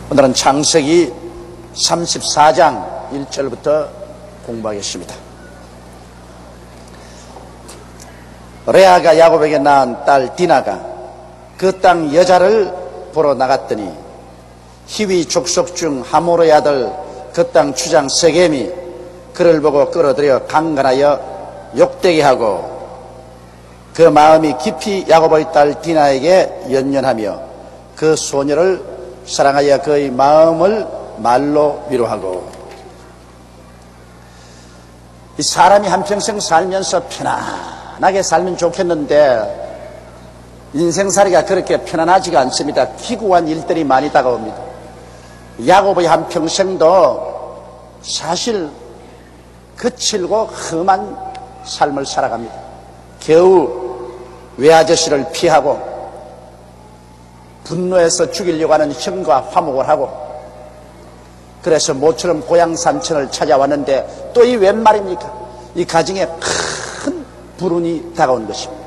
오늘은 창세기 34장 1절부터 공부하겠습니다. 레아가 야곱에게 낳은 딸 디나가 그 땅 여자를 보러 나갔더니 히위 족속 중 하모르의 아들 그 땅 주장 세겜이 그를 보고 끌어들여 강간하여 욕되게 하고 그 마음이 깊이 야곱의 딸 디나에게 연연하며 그 소녀를 사랑하여 그의 마음을 말로 위로하고. 이 사람이 한평생 살면서 편안하게 살면 좋겠는데 인생살이가 그렇게 편안하지가 않습니다. 기구한 일들이 많이 다가옵니다. 야곱의 한평생도 사실 거칠고 험한 삶을 살아갑니다. 겨우 외아저씨를 피하고 분노해서 죽이려고 하는 형과 화목을 하고, 그래서 모처럼 고향 산천을 찾아왔는데 또 이 웬 말입니까? 이 가정에 큰 불운이 다가온 것입니다.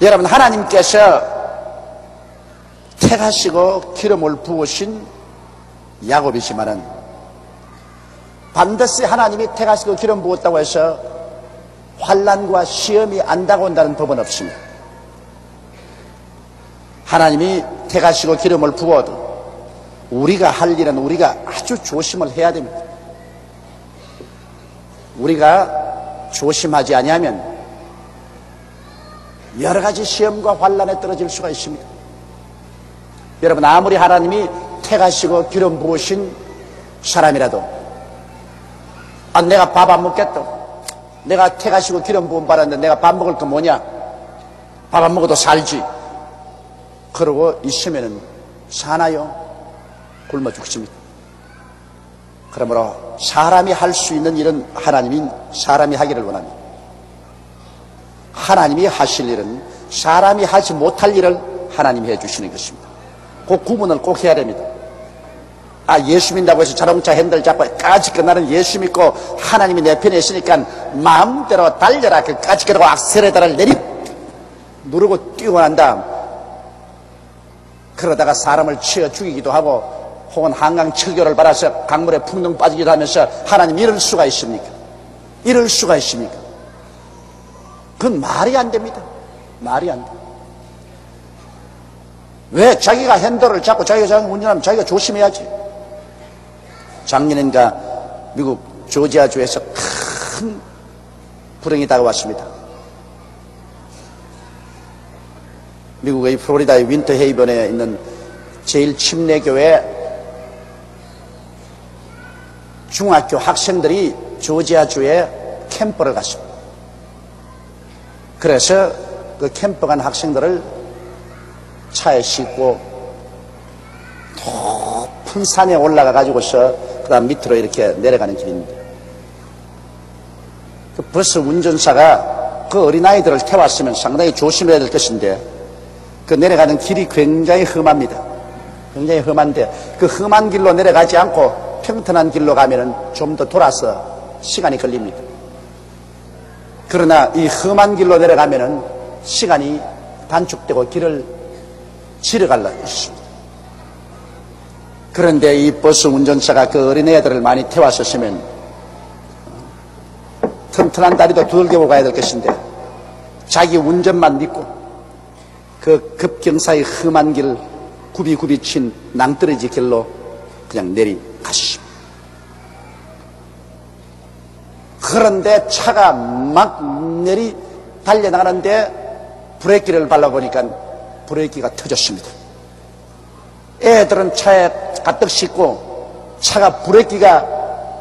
여러분, 하나님께서 택하시고 기름을 부으신 야곱이지만은 반드시 하나님이 택하시고 기름 부었다고 해서 환난과 시험이 안 다가온다는 법은 없습니다. 하나님이 택하시고 기름을 부어도 우리가 할 일은 우리가 아주 조심을 해야 됩니다. 우리가 조심하지 아니하면 여러 가지 시험과 환난에 떨어질 수가 있습니다. 여러분, 아무리 하나님이 택하시고 기름 부으신 사람이라도 내가 밥 안 먹겠다, 내가 택하시고 기름 부음 받았는데 내가 밥 먹을 거 뭐냐, 밥 안 먹어도 살지, 그러고 있으면은 사나요? 굶어 죽습니다. 그러므로 사람이 할 수 있는 일은 하나님이 사람이 하기를 원합니다. 하나님이 하실 일은 사람이 하지 못할 일을 하나님이 해주시는 것입니다. 그 구분을 꼭 해야 됩니다. 예수 믿는다고 해서 자동차 핸들 잡고 까지 끝나는 예수 믿고 하나님이 내 편에 있으니까 마음대로 달려라, 그 까지 끝나고 악셀에다를 누르고 뛰고 난 다음 그러다가 사람을 치어 죽이기도 하고 혹은 한강 철교를 받아서 강물에 풍덩 빠지기도 하면서 하나님 이럴 수가 있습니까? 이럴 수가 있습니까? 그건 말이 안 됩니다. 말이 안 돼. 왜 자기가 핸들을 잡고 자기가 운전하면 자기가 조심해야지. 작년인가 미국 조지아주에서 큰 불행이 다가왔습니다. 미국의 플로리다의 윈터 헤이븐에 있는 제일 침례교회 중학교 학생들이 조지아주에 캠프를 갔습니다. 그래서 그 캠프 간 학생들을 차에 싣고 높은 산에 올라가 가지고서 그 다음 밑으로 이렇게 내려가는 길입니다. 그 버스 운전사가 그 어린아이들을 태웠으면 상당히 조심해야 될 것인데 그 내려가는 길이 굉장히 험합니다. 굉장히 험한데 그 험한 길로 내려가지 않고 평탄한 길로 가면은 좀 더 돌아서 시간이 걸립니다. 그러나 이 험한 길로 내려가면은 시간이 단축되고 길을 지려가려고 했습니다. 그런데 이 버스 운전사가 그 어린애들을 많이 태웠었으면 튼튼한 다리도 두들겨 가야 될 것인데 자기 운전만 믿고 그 급경사의 험한 길 굽이굽이 친 낭떠러지 길로 그냥 내리가십니다. 그런데 차가 막 달려나가는데 브레이크를 밟아보니까 브레이크가 터졌습니다. 애들은 차에 가득 싣고 차가 브레이크가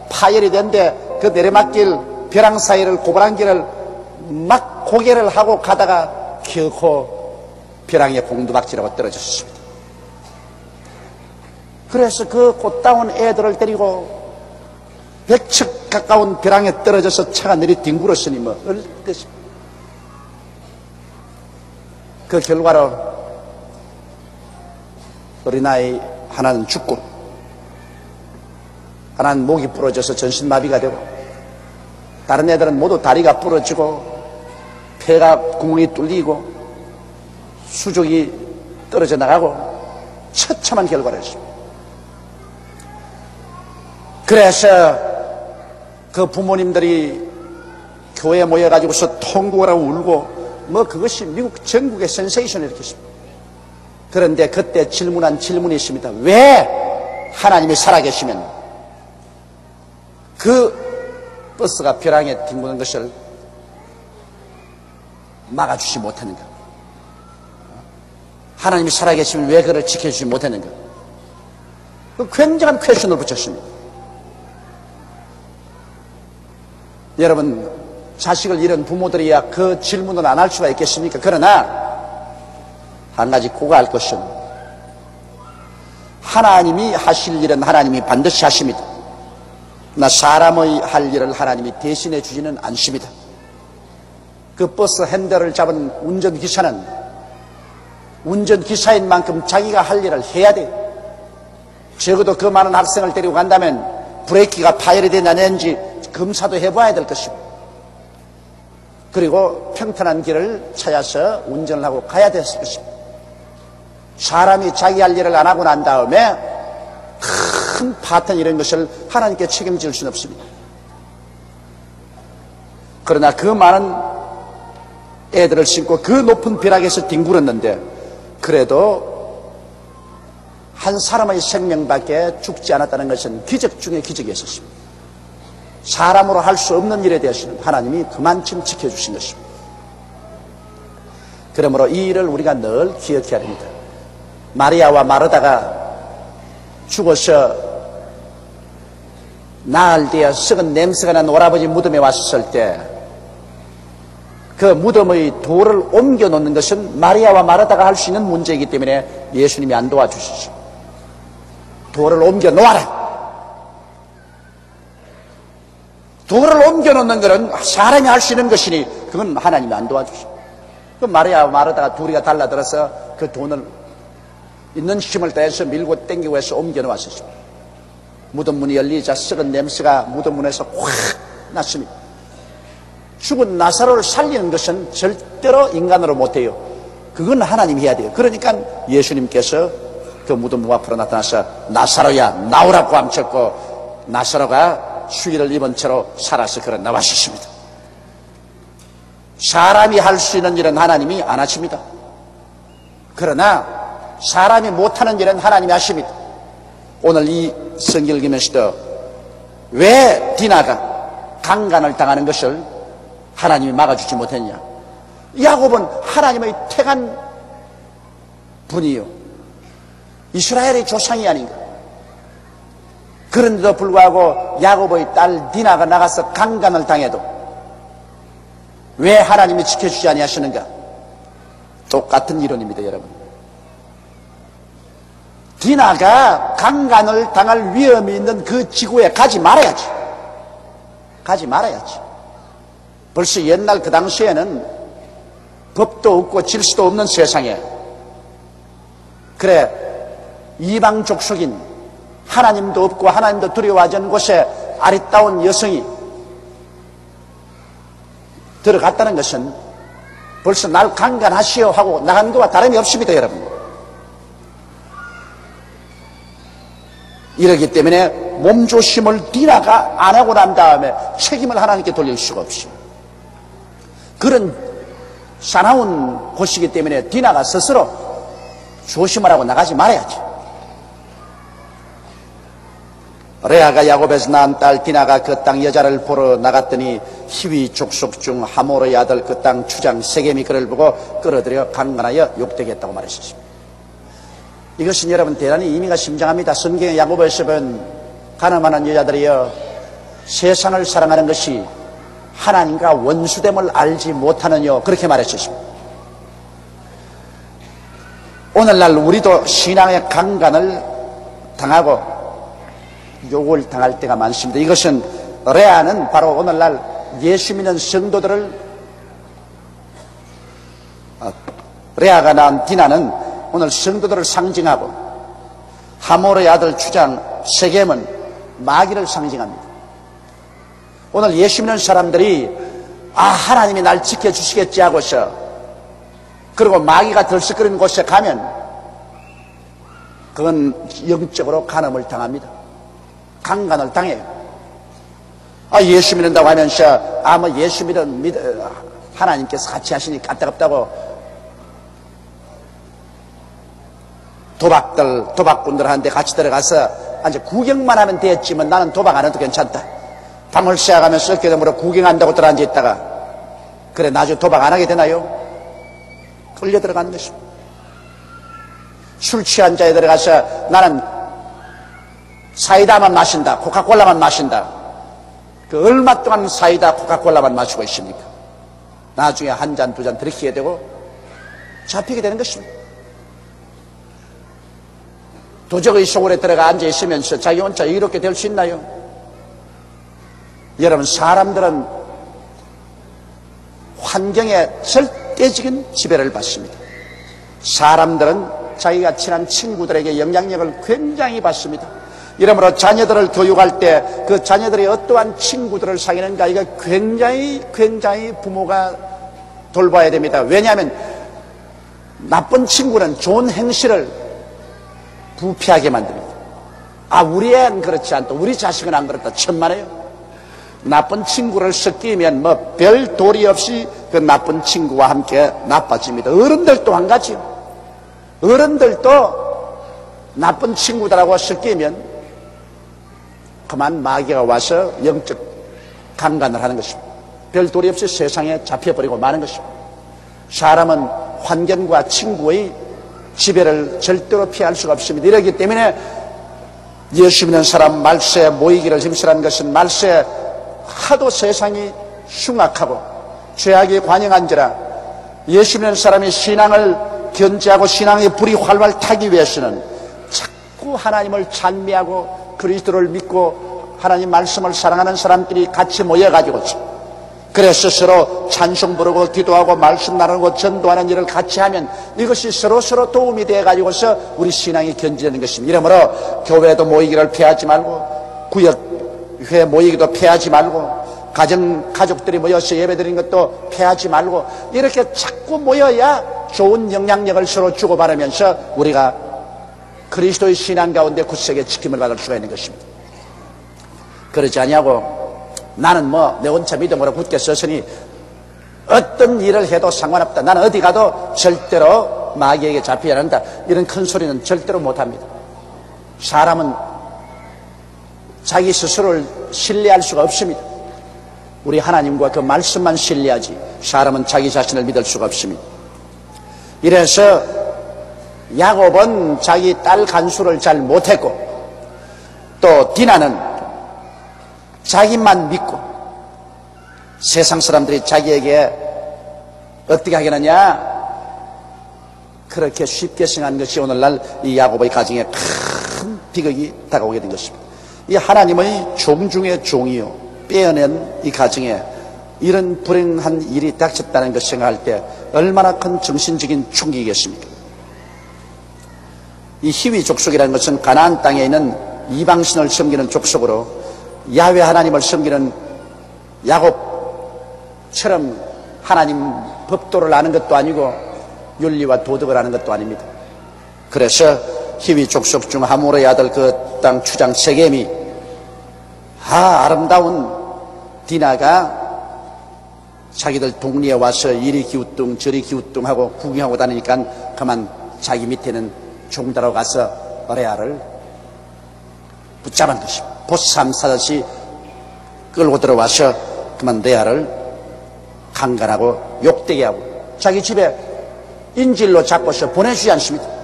파열이 됐는데 그 내리막길 벼랑 사이를 고발한 길을 막 고개를 하고 가다가 결코 벼랑에 공두박질하고 떨어졌습니다. 그래서 그 꽃다운 애들을 데리고 100척 가까운 벼랑에 떨어져서 차가 내리뒹굴었으니 뭐 어떻겠습니까? 그 결과로 어린아이 하나는 죽고 하나는 목이 부러져서 전신마비가 되고 다른 애들은 모두 다리가 부러지고 폐가 구멍이 뚫리고 수족이 떨어져 나가고 처참한 결과를 했습니다. 그래서 그 부모님들이 교회에 모여가지고서 통곡을 하고 울고 그것이 미국 전국의 센세이션을 일으켰습니다. 그런데 그때 질문한 질문이 있습니다. 왜 하나님이 살아계시면 그 버스가 벼랑에 뒹구는 것을 막아주지 못했는가? 하나님이 살아계시면 왜 그를 지켜주지 못했는가? 그 굉장한 퀘션을 붙였습니다. 여러분, 자식을 잃은 부모들이야 그 질문을 안 할 수가 있겠습니까? 그러나 한 가지 꼭 알 것은 하나님이 하실 일은 하나님이 반드시 하십니다. 그러나 사람의 할 일을 하나님이 대신해 주지는 않습니다. 그 버스 핸들을 잡은 운전기사는 운전기사인 만큼 자기가 할 일을 해야 돼요. 적어도 그 많은 학생을 데리고 간다면 브레이크가 파열이 되냐 안 되는지 검사도 해봐야 될 것입니다. 그리고 평탄한 길을 찾아서 운전을 하고 가야 됐을 것입니다. 사람이 자기 할 일을 안 하고 난 다음에 큰 파탄 이런 것을 하나님께 책임질 수는 없습니다. 그러나 그 많은 애들을 싣고 그 높은 벼락에서 뒹굴었는데 그래도 한 사람의 생명밖에 죽지 않았다는 것은 기적 중의 기적이었습니다. 사람으로 할 수 없는 일에 대해서는 하나님이 그만큼 지켜주신 것입니다. 그러므로 이 일을 우리가 늘 기억해야 합니다. 마리아와 마르다가 죽어서 나흘 뒤에 썩은 냄새가 난 오라버지 무덤에 왔을 때 그 무덤의 돌을 옮겨 놓는 것은 마리아와 마르다가 할 수 있는 문제이기 때문에 예수님이 안 도와주시죠. 돌을 옮겨 놓아라. 돌을 옮겨 놓는 것은 사람이 할 수 있는 것이니 그건 하나님이 안 도와주시죠. 그 마리아와 마르다가 둘이가 달라들어서 그 돈을 있는 힘을 다해서 밀고 땡기고 해서 옮겨 놓았었죠. 무덤 문이 열리자 썩은 냄새가 무덤 문에서 확 났습니다. 죽은 나사로를 살리는 것은 절대로 인간으로 못해요. 그건 하나님이 해야 돼요. 그러니까 예수님께서 그 무덤 문 앞으로 나타나서 나사로야 나오라고 함쳤고 나사로가 수의를 입은 채로 살아서 걸어 나왔습니다. 사람이 할 수 있는 일은 하나님이 안 하십니다. 그러나 사람이 못하는 일은 하나님이 하십니다. 오늘 이 성경을 읽으면서도 왜 디나가 강간을 당하는 것을 하나님이 막아주지 못했냐? 야곱은 하나님의 택한 분이요 이스라엘의 조상이 아닌가? 그런데도 불구하고 야곱의 딸 디나가 나가서 강간을 당해도 왜 하나님이 지켜주지 아니하시는가? 똑같은 이론입니다, 여러분. 디나가 강간을 당할 위험이 있는 그 지구에 가지 말아야지. 가지 말아야지. 벌써 옛날 그 당시에는 법도 없고 질서도 없는 세상에 그래 이방 족속인 하나님도 없고 하나님도 두려워하지 않는 곳에 아리따운 여성이 들어갔다는 것은 벌써 날 강간하시오 하고 나간 것과 다름이 없습니다, 여러분. 이러기 때문에 몸조심을 디나가 안 하고 난 다음에 책임을 하나님께 돌릴 수가 없어요. 그런 사나운 곳이기 때문에 디나가 스스로 조심하라고 나가지 말아야지. 레아가 야곱에서 낳은 딸 디나가 그 땅 여자를 보러 나갔더니 히위 족속 중 하모르의 아들 그 땅 추장 세겜이 그를 보고 끌어들여 강간하여 욕되게 했다고 말했습니다. 이것은 여러분 대단히 의미가 심장합니다. 성경의 야고보에서 본 가늠하는 여자들이여 세상을 사랑하는 것이 하나님과 원수됨을 알지 못하느뇨 그렇게 말했습니다. 오늘날 우리도 신앙의 강간을 당하고 욕을 당할 때가 많습니다. 이것은 레아는 바로 오늘날 예수 믿는 성도들을 레아가 낳은 디나는 오늘 성도들을 상징하고 하모르의 아들 추장 세겜은 마귀를 상징합니다. 오늘 예수 믿는 사람들이 하나님이 날 지켜주시겠지 하고서 그리고 마귀가 들썩거리는 곳에 가면 그건 영적으로 간음을 당합니다. 강간을 당해요. 예수 믿는다고 하면서 뭐 예수 하나님께서 같이 하시니 까딱없다고 도박꾼들한테 같이 들어가서 이제 구경만 하면 됐지만 나는 도박 안 해도 괜찮다. 밤을 새가면서 어깨덤으로 구경한다고 들어앉아 있다가 그래 나중에 도박 안 하게 되나요? 끌려 들어가는 것입니다. 술 취한 자에 들어가서 나는 사이다만 마신다, 코카콜라만 마신다. 그 얼마 동안 사이다, 코카콜라만 마시고 있습니까? 나중에 한 잔, 두 잔 들이키게 되고 잡히게 되는 것입니다. 도적의 속으로 들어가 앉아 있으면서 자기 혼자 이렇게 될 수 있나요? 여러분, 사람들은 환경에 절대적인 지배를 받습니다. 사람들은 자기가 친한 친구들에게 영향력을 굉장히 받습니다. 이러므로 자녀들을 교육할 때 그 자녀들이 어떠한 친구들을 사귀는가 이거 굉장히 부모가 돌봐야 됩니다. 왜냐하면 나쁜 친구는 좋은 행실을 부패하게 만듭니다. 우리 애는 그렇지 않다, 우리 자식은 안 그렇다, 천만에요. 나쁜 친구를 섞이면 별 도리 없이 그 나쁜 친구와 함께 나빠집니다. 어른들도 한 가지요. 어른들도 나쁜 친구들하고 섞이면 그만 마귀가 와서 영적 강간을 하는 것입니다. 별 도리 없이 세상에 잡혀버리고 마는 것입니다. 사람은 환경과 친구의 지배를 절대로 피할 수가 없습니다. 이러기 때문에 예수 믿는 사람 말세에 모이기를 힘쓰라는 것은 말세에 하도 세상이 흉악하고 죄악이 관영한지라 예수 믿는 사람이 신앙을 견지하고 신앙의 불이 활활 타기 위해서는 자꾸 하나님을 찬미하고 그리스도를 믿고 하나님 말씀을 사랑하는 사람들이 같이 모여가지고 그래서 서로 찬송 부르고 기도하고 말씀 나누고 전도하는 일을 같이 하면 이것이 서로 도움이 되어가지고서 우리 신앙이 견지되는 것입니다. 이러므로 교회도 모이기를 피하지 말고 구역회 모이기도 피하지 말고 가족들이 모여서 예배드리는 것도 피하지 말고 이렇게 자꾸 모여야 좋은 영향력을 서로 주고받으면서 우리가 그리스도의 신앙 가운데 굳세게 지킴을 받을 수가 있는 것입니다. 그러지 아니하고 나는 내 혼자 믿음으로 굳게 섰으니 어떤 일을 해도 상관없다, 나는 어디 가도 절대로 마귀에게 잡히지 않는다, 이런 큰 소리는 절대로 못합니다. 사람은 자기 스스로를 신뢰할 수가 없습니다. 우리 하나님과 그 말씀만 신뢰하지 사람은 자기 자신을 믿을 수가 없습니다. 이래서 야곱은 자기 딸 간수를 잘 못했고 또 디나는 자기만 믿고 세상 사람들이 자기에게 어떻게 하겠느냐 그렇게 쉽게 생각한 것이 오늘날 이 야곱의 가정에 큰 비극이 다가오게 된 것입니다. 이 하나님의 종 중의 종이요 빼어낸 이 가정에 이런 불행한 일이 닥쳤다는 것을 생각할 때 얼마나 큰 정신적인 충격이겠습니까? 이 히위 족속이라는 것은 가나안 땅에 있는 이방신을 섬기는 족속으로 야훼 하나님을 섬기는 야곱처럼 하나님 법도를 아는 것도 아니고 윤리와 도덕을 아는 것도 아닙니다. 그래서 히위 족속 중 하몰의 아들 그 땅 추장 세겜이 아름다운 디나가 자기들 동리에 와서 이리 기우뚱 저리 기우뚱하고 구경하고 다니니까 그만 자기 밑에는 종들하고 가서 레아를 붙잡은 것입니다. 보쌈 사듯이 끌고 들어와서 그만 레아를 강간하고 욕되게 하고 자기 집에 인질로 잡고서 보내주지 않습니다.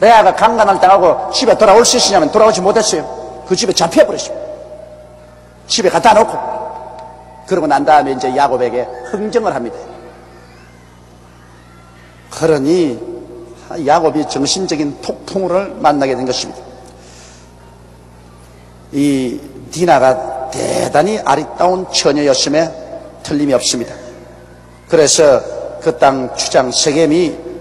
레아가 강간을 당하고 집에 돌아올 수 있으냐면 돌아오지 못했어요. 그 집에 잡혀버렸습니다. 집에 갖다 놓고 그러고 난 다음에 이제 야곱에게 흥정을 합니다. 그러니 야곱이 정신적인 폭풍우를 만나게 된 것입니다. 이 디나가 대단히 아리따운 처녀였음에 틀림이 없습니다. 그래서 그 땅 추장 세겜이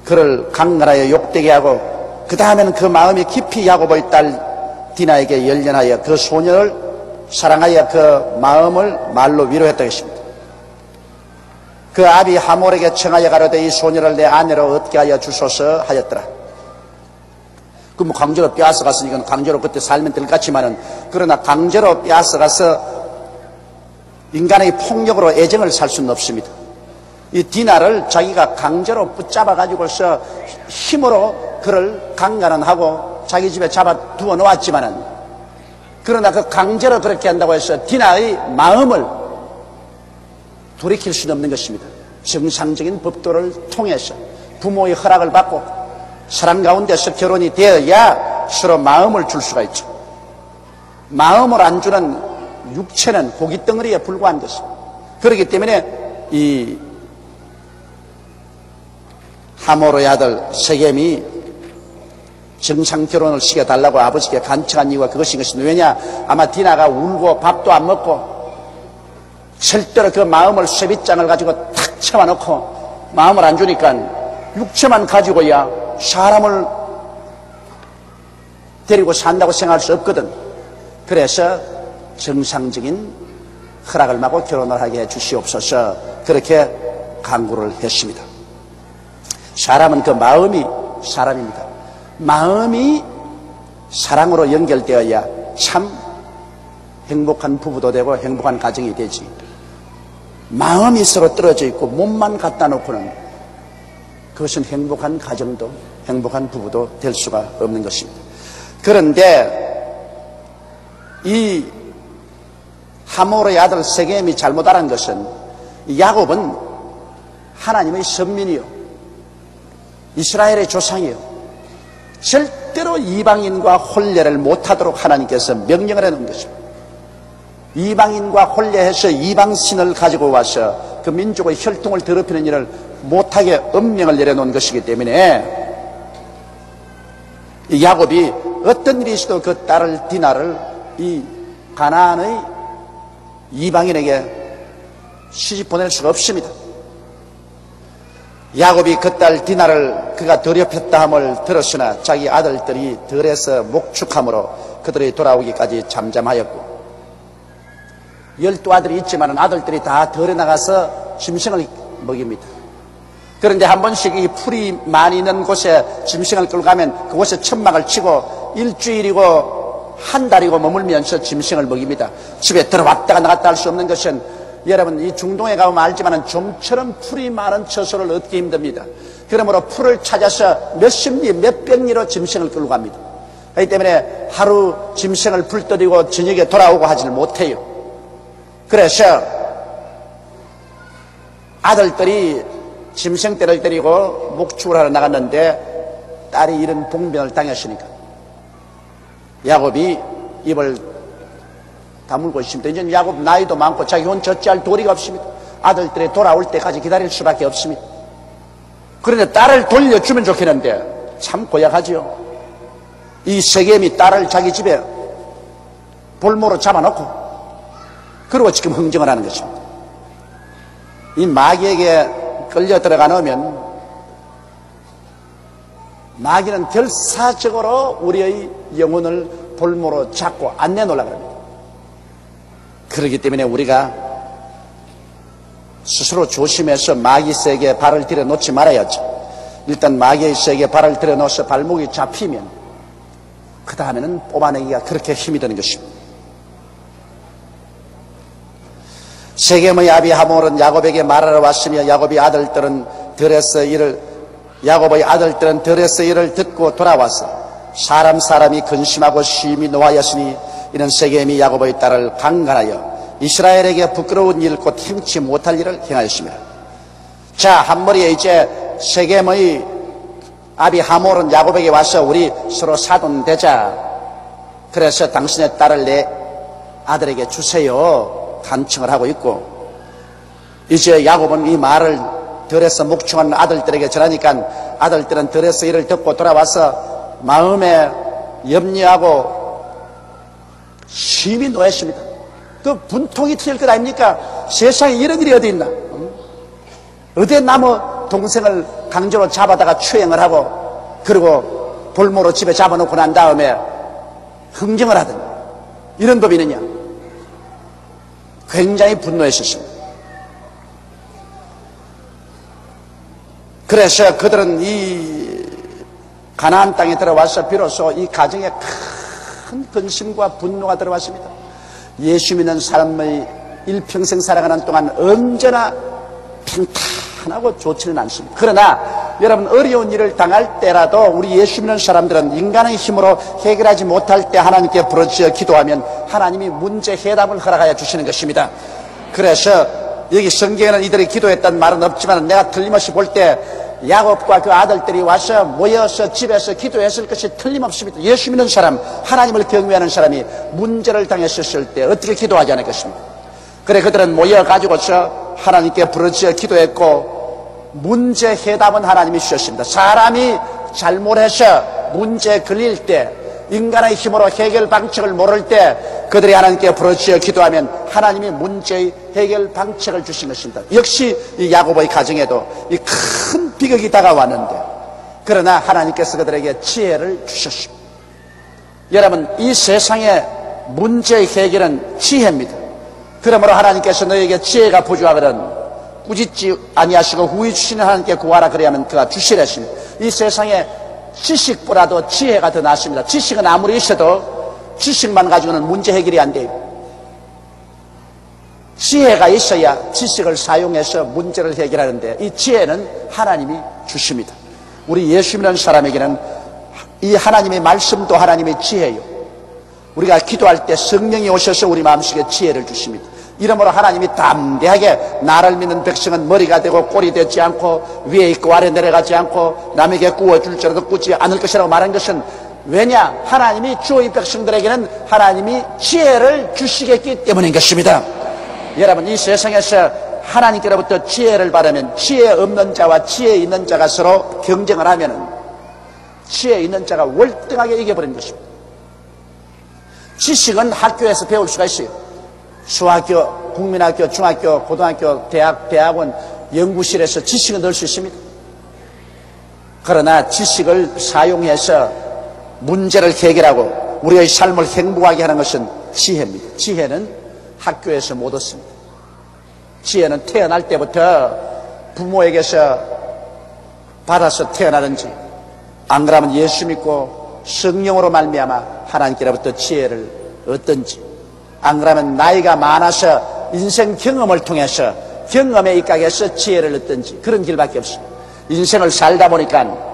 그를 강간하여 욕되게 하고 그 다음에는 그 마음이 깊이 야곱의 딸 디나에게 열연하여 그 소녀를 사랑하여 그 마음을 말로 위로했다고 했습니다. 그 아비 하몰에게 청하여 가로되 이 소녀를 내 아내로 얻게 하여 주소서 하였더라. 그 뭐 강제로 빼앗아 갔으니까 강제로 그때 살면 될 것 같지만은, 그러나 강제로 빼앗아 가서 인간의 폭력으로 애정을 살 수는 없습니다. 이 디나를 자기가 강제로 붙잡아 가지고서 힘으로 그를 강간은 하고 자기 집에 잡아 두어 놓았지만은, 그러나 그 강제로 그렇게 한다고 해서 디나의 마음을 돌이킬 수는 없는 것입니다. 정상적인 법도를 통해서 부모의 허락을 받고 사랑 가운데서 결혼이 되어야 서로 마음을 줄 수가 있죠. 마음을 안 주는 육체는 고깃덩어리에 불과한 것입니다. 그렇기 때문에 이 하몰의 아들 세겜이 정상 결혼을 시켜달라고 아버지께 간청한 이유가 그것인 것입니다. 왜냐? 아마 디나가 울고 밥도 안 먹고 절대로 그 마음을 쇠빗장을 가지고 탁 쳐놓고 마음을 안 주니까 육체만 가지고야 사람을 데리고 산다고 생각할 수 없거든. 그래서 정상적인 허락을 받고 결혼을 하게 해 주시옵소서, 그렇게 간구를 했습니다. 사람은 그 마음이 사람입니다. 마음이 사랑으로 연결되어야 참 행복한 부부도 되고 행복한 가정이 되지. 마음이 서로 떨어져 있고 몸만 갖다 놓고는 그것은 행복한 가정도 행복한 부부도 될 수가 없는 것입니다. 그런데 이 하몰의 아들 세겜이 잘못 알은 것은, 야곱은 하나님의 선민이요, 이스라엘의 조상이요, 절대로 이방인과 혼례를 못하도록 하나님께서 명령을 해놓은 것입니다. 이방인과 혼례해서 이방신을 가지고 와서 그 민족의 혈통을 더럽히는 일을 못하게 엄명을 내려놓은 것이기 때문에 야곱이 어떤 일이 있어도 그 딸을 디나를 이 가나안의 이방인에게 시집 보낼 수가 없습니다. 야곱이 그 딸 디나를 그가 더럽혔다 함을 들었으나 자기 아들들이 들에서 목축함으로 그들이 돌아오기까지 잠잠하였고, 12아들이 있지만 아들들이 다 들에 나가서 짐승을 먹입니다. 그런데 한 번씩 이 풀이 많이 있는 곳에 짐승을 끌고 가면 그곳에 천막을 치고 일주일이고 한 달이고 머물면서 짐승을 먹입니다. 집에 들어왔다가 나갔다 할 수 없는 것은, 여러분 이 중동에 가보면 알지만 좀처럼 풀이 많은 처소를 얻기 힘듭니다. 그러므로 풀을 찾아서 몇십 리 몇백 리로 짐승을 끌고 갑니다. 그렇기 때문에 하루 짐승을 불떠들이고 저녁에 돌아오고 하지를 못해요. 그래서 아들들이 짐승떼를 데리고 목축을 하러 나갔는데 딸이 이런 봉변을 당했으니까 야곱이 입을 다물고 있습니다. 이제 야곱 나이도 많고 자기 혼 젖지할 도리가 없습니다. 아들들이 돌아올 때까지 기다릴 수밖에 없습니다. 그런데 딸을 돌려주면 좋겠는데 참 고약하지요. 이 세겜이 딸을 자기 집에 볼모로 잡아놓고 그리고 지금 흥정을 하는 것입니다. 이 마귀에게 끌려 들어가 놓으면 마귀는 결사적으로 우리의 영혼을 볼모로 잡고 안 내놓으려고 합니다. 그렇기 때문에 우리가 스스로 조심해서 마귀 세계에 발을 들여놓지 말아야죠. 일단 마귀의 세계에 발을 들여놓아서 발목이 잡히면 그 다음에는 뽑아내기가 그렇게 힘이 드는 것입니다. 세겜의 아비 하몰은 야곱에게 말하러 왔으며 야곱의 아들들은 들에서 이를 듣고 돌아와서 사람이 근심하고 심히 노하였으니 이는 세겜이 야곱의 딸을 강간하여 이스라엘에게 부끄러운 일 곧 행치 못할 일을 행하였습니다. 자, 한머리에 이제 세겜의 아비 하몰은 야곱에게 와서 우리 서로 사돈되자, 그래서 당신의 딸을 내 아들에게 주세요 간청을 하고 있고, 이제 야곱은 이 말을 들에서 목축한 아들들에게 전하니까 아들들은 들에서 이를 듣고 돌아와서 마음에 염려하고 심히 노했습니다. 그 분통이 터질 것 아닙니까? 세상에 이런 일이 어디 있나? 어디에 남의 동생을 강제로 잡아다가 추행을 하고 그리고 볼모로 집에 잡아놓고 난 다음에 흥정을 하든 이런 법이 있느냐? 굉장히 분노했었습니다. 그래서 그들은 이 가나안 땅에 들어와서 비로소 이 가정에 큰 근심과 분노가 들어왔습니다. 예수 믿는 사람의 일평생 살아가는 동안 언제나 평탄하고 좋지는 않습니다. 그러나 여러분, 어려운 일을 당할 때라도 우리 예수 믿는 사람들은 인간의 힘으로 해결하지 못할 때 하나님께 부르짖어 기도하면 하나님이 문제 해답을 허락하여 주시는 것입니다. 그래서 여기 성경에는 이들이 기도했다는 말은 없지만 내가 틀림없이 볼 때 야곱과 그 아들들이 와서 모여서 집에서 기도했을 것이 틀림없습니다. 예수 믿는 사람, 하나님을 경외하는 사람이 문제를 당했을 때 어떻게 기도하지 않을 것입니다. 그래 그들은 모여가지고서 하나님께 부르짖어 기도했고 문제 해답은 하나님이 주셨습니다. 사람이 잘못해서 문제에 걸릴 때, 인간의 힘으로 해결 방책을 모를 때 그들이 하나님께 부르짖어 기도하면 하나님이 문제의 해결 방책을 주신 것입니다. 역시 이 야곱의 가정에도 이 큰 비극이 다가왔는데 그러나 하나님께서 그들에게 지혜를 주셨습니다. 여러분, 이 세상의 문제의 해결은 지혜입니다. 그러므로 하나님께서 너에게 지혜가 부족하거든 꾸짖지 아니하시고 후히 주시는 하나님께 구하라 그래야만 그가 주시랬습니다. 이 세상에 지식보다도 지혜가 더 낫습니다. 지식은 아무리 있어도 지식만 가지고는 문제 해결이 안 돼요. 지혜가 있어야 지식을 사용해서 문제를 해결하는데 이 지혜는 하나님이 주십니다. 우리 예수 믿는 사람에게는 이 하나님의 말씀도 하나님의 지혜요. 우리가 기도할 때 성령이 오셔서 우리 마음속에 지혜를 주십니다. 이러므로 하나님이 담대하게 나를 믿는 백성은 머리가 되고 꼴이 되지 않고 위에 있고 아래 내려가지 않고 남에게 구워줄지라도 꾸지 않을 것이라고 말한 것은 왜냐? 하나님이 주의 백성들에게는 하나님이 지혜를 주시겠기 때문인 것입니다. 여러분, 이 세상에서 하나님께로부터 지혜를 받으면 지혜 없는 자와 지혜 있는 자가 서로 경쟁을 하면 지혜 있는 자가 월등하게 이겨버리는 것입니다. 지식은 학교에서 배울 수가 있어요. 수학교, 국민학교, 중학교, 고등학교, 대학원, 연구실에서 지식을 넣을 수 있습니다. 그러나 지식을 사용해서 문제를 해결하고 우리의 삶을 행복하게 하는 것은 지혜입니다. 지혜는 학교에서 못 얻습니다. 지혜는 태어날 때부터 부모에게서 받아서 태어나든지 안 그러면 예수 믿고 성령으로 말미암아 하나님께로부터 지혜를 얻든지 안 그러면 나이가 많아서 인생 경험을 통해서 경험에 입각해서 지혜를 얻든지 그런 길밖에 없습니다. 인생을 살다 보니까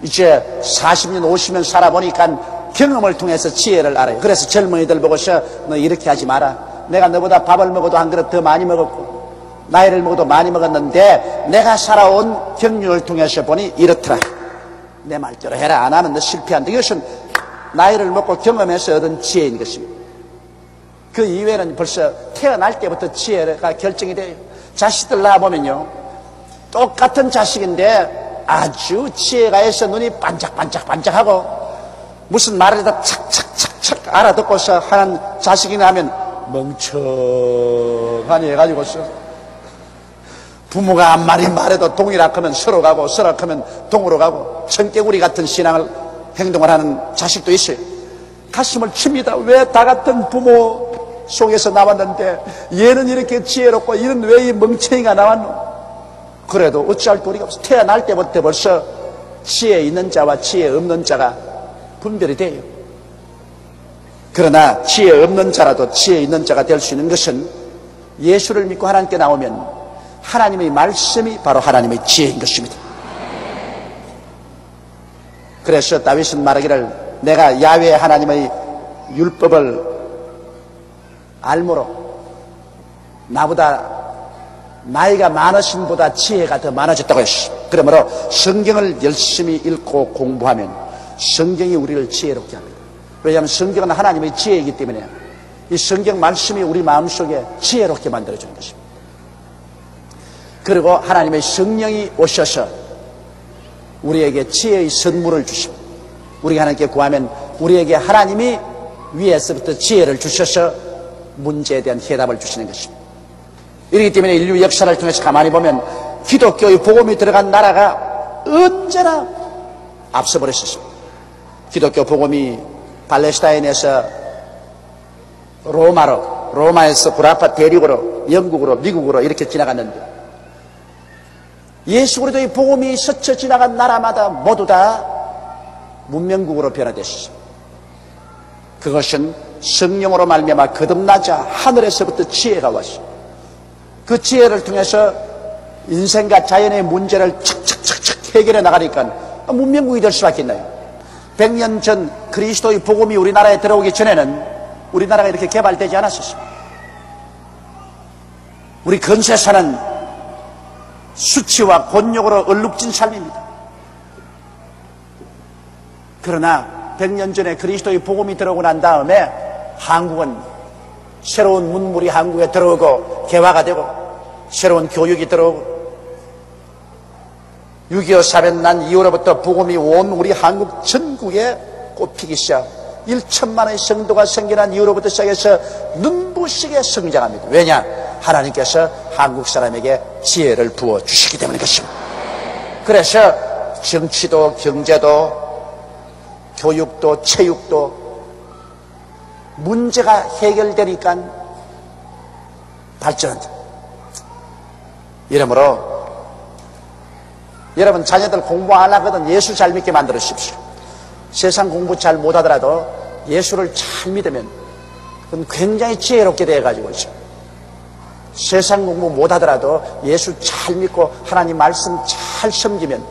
이제 40년 50년 살아보니까 경험을 통해서 지혜를 알아요. 그래서 젊은이들 보고서 너 이렇게 하지 마라. 내가 너보다 밥을 먹어도 한 그릇 더 많이 먹었고 나이를 먹어도 많이 먹었는데 내가 살아온 경륜을 통해서 보니 이렇더라. 내 말대로 해라. 안 하면 너 실패한다. 이것은 나이를 먹고 경험해서 얻은 지혜인 것입니다. 그 이외에는 벌써 태어날 때부터 지혜가 결정이 돼요. 자식들 낳아보면요, 똑같은 자식인데 아주 지혜가 있어 눈이 반짝반짝반짝하고 무슨 말을 다 착착착착 알아듣고서 하는 자식이나 하면 멍청하니 해가지고서 부모가 한 마리 말해도 동이라하면 서로 가고 서락하면 동으로 가고 청개구리 같은 신앙을 행동을 하는 자식도 있어요. 가슴을 칩니다. 왜 다 같은 부모 속에서 나왔는데 얘는 이렇게 지혜롭고 얘는 왜 이 멍청이가 나왔노? 그래도 어찌할 도리가 없어. 태어날 때부터 벌써 지혜 있는 자와 지혜 없는 자가 분별이 돼요. 그러나 지혜 없는 자라도 지혜 있는 자가 될 수 있는 것은 예수를 믿고 하나님께 나오면 하나님의 말씀이 바로 하나님의 지혜인 것입니다. 그래서 다윗은 말하기를 내가 야훼 하나님의 율법을 알므로 나보다 나이가 많으신 보다 지혜가 더 많아졌다고 했어. 그러므로 성경을 열심히 읽고 공부하면 성경이 우리를 지혜롭게 합니다. 왜냐하면 성경은 하나님의 지혜이기 때문에 이 성경 말씀이 우리 마음속에 지혜롭게 만들어주는 것입니다. 그리고 하나님의 성령이 오셔서 우리에게 지혜의 선물을 주십니다. 우리가 하나님께 구하면 우리에게 하나님이 위에서부터 지혜를 주셔서 문제에 대한 해답을 주시는 것입니다. 이렇기 때문에 인류 역사를 통해서 가만히 보면 기독교의 복음이 들어간 나라가 언제나 앞서버렸습니다. 기독교 복음이 팔레스타인에서 로마에서 구라파 대륙으로 영국으로 미국으로 이렇게 지나갔는데 예수 그리스도의 복음이 스쳐 지나간 나라마다 모두 다 문명국으로 변화됐습니다. 그것은 성령으로 말미암아 거듭나자 하늘에서부터 지혜가 왔습니다. 그 지혜를 통해서 인생과 자연의 문제를 척척척척 해결해 나가니까 문명국이 될 수밖에 있나요? 100년 전 그리스도의 복음이 우리나라에 들어오기 전에는 우리나라가 이렇게 개발되지 않았었습니다. 우리 건세사는 수치와 곤욕으로 얼룩진 삶입니다. 그러나 100년 전에 그리스도의 복음이 들어오고 난 다음에 한국은 새로운 문물이 한국에 들어오고 개화가 되고 새로운 교육이 들어오고 6.25 사변 난 이후로부터 복음이 온 우리 한국 전국에 꽃피기 시작 1천만의 성도가 생겨난 이후로부터 시작해서 눈부시게 성장합니다. 왜냐? 하나님께서 한국 사람에게 지혜를 부어주시기 때문인 것입니다. 그래서 정치도 경제도 교육도 체육도 문제가 해결되니까 발전한다. 이러므로 여러분 자녀들 공부 안 하거든 예수 잘 믿게 만들어 주십시오. 세상 공부 잘 못하더라도 예수를 잘 믿으면 그건 굉장히 지혜롭게 되어가지고 있어요. 세상 공부 못하더라도 예수 잘 믿고 하나님 말씀 잘 섬기면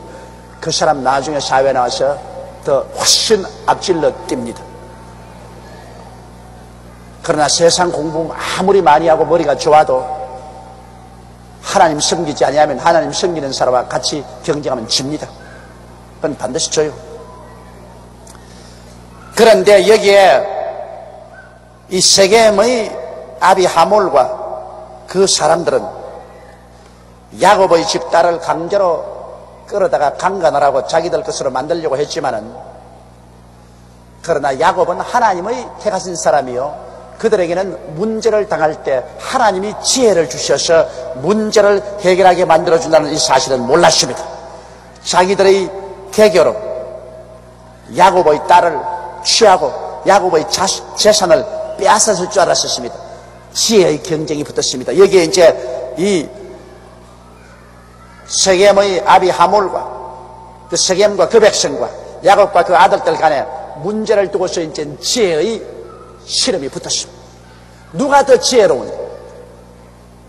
그 사람 나중에 사회에 나와서 더 훨씬 앞질러 뜁니다. 그러나 세상 공부 아무리 많이 하고 머리가 좋아도 하나님 섬기지 아니하면 하나님 섬기는 사람과 같이 경쟁하면 집니다. 그건 반드시 져요. 그런데 여기에 이 세겜의 아비 하몰과 그 사람들은 야곱의 집 딸을 강제로 끌어다가 강간하라고 자기들 것으로 만들려고 했지만은 그러나 야곱은 하나님의 택하신 사람이요 그들에게는 문제를 당할 때 하나님이 지혜를 주셔서 문제를 해결하게 만들어준다는 이 사실은 몰랐습니다. 자기들의 계교로 야곱의 딸을 취하고 야곱의 재산을 빼앗았을 줄 알았습니다. 지혜의 경쟁이 붙었습니다. 여기에 이제 이 세겜의 아비 하몰과 그 세겜과 그 백성과 야곱과 그 아들들 간에 문제를 두고서 이제 지혜의 실험이 붙었습니다. 누가 더 지혜로운지,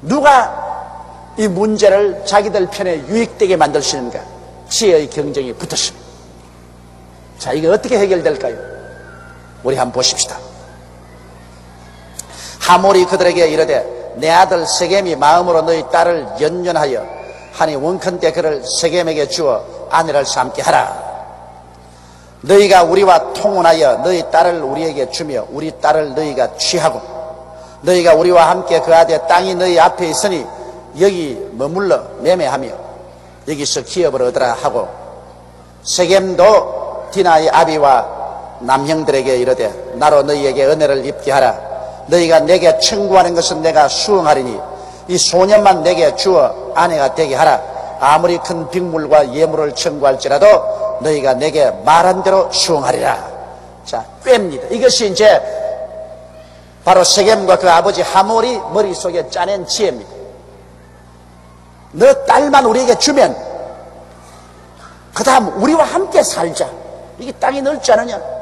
누가 이 문제를 자기들 편에 유익되게 만들 수 있는가, 지혜의 경쟁이 붙었습니다. 자, 이게 어떻게 해결될까요? 우리 한번 보십시다. 하몰이 그들에게 이르되 내 아들 세겜이 마음으로 너희 딸을 연연하여 하니 원컨대 그를 세겜에게 주어 아내를 삼게 하라. 너희가 우리와 통혼하여 너희 딸을 우리에게 주며 우리 딸을 너희가 취하고 너희가 우리와 함께 거하되 땅이 너희 앞에 있으니 여기 머물러 매매하며 여기서 기업을 얻으라 하고 세겜도 디나의 아비와 남형들에게 이르되 나로 너희에게 은혜를 입게 하라. 너희가 내게 청구하는 것은 내가 수응하리니 이 소년만 내게 주어 아내가 되게 하라. 아무리 큰 빅물과 예물을 청구할지라도 너희가 내게 말한 대로 수응하리라. 자, 꿰입니다. 이것이 이제 바로 세겜과 그 아버지 하몰이 머릿속에 짜낸 지혜입니다. 너 딸만 우리에게 주면 그 다음 우리와 함께 살자. 이게 땅이 넓지 않으냐?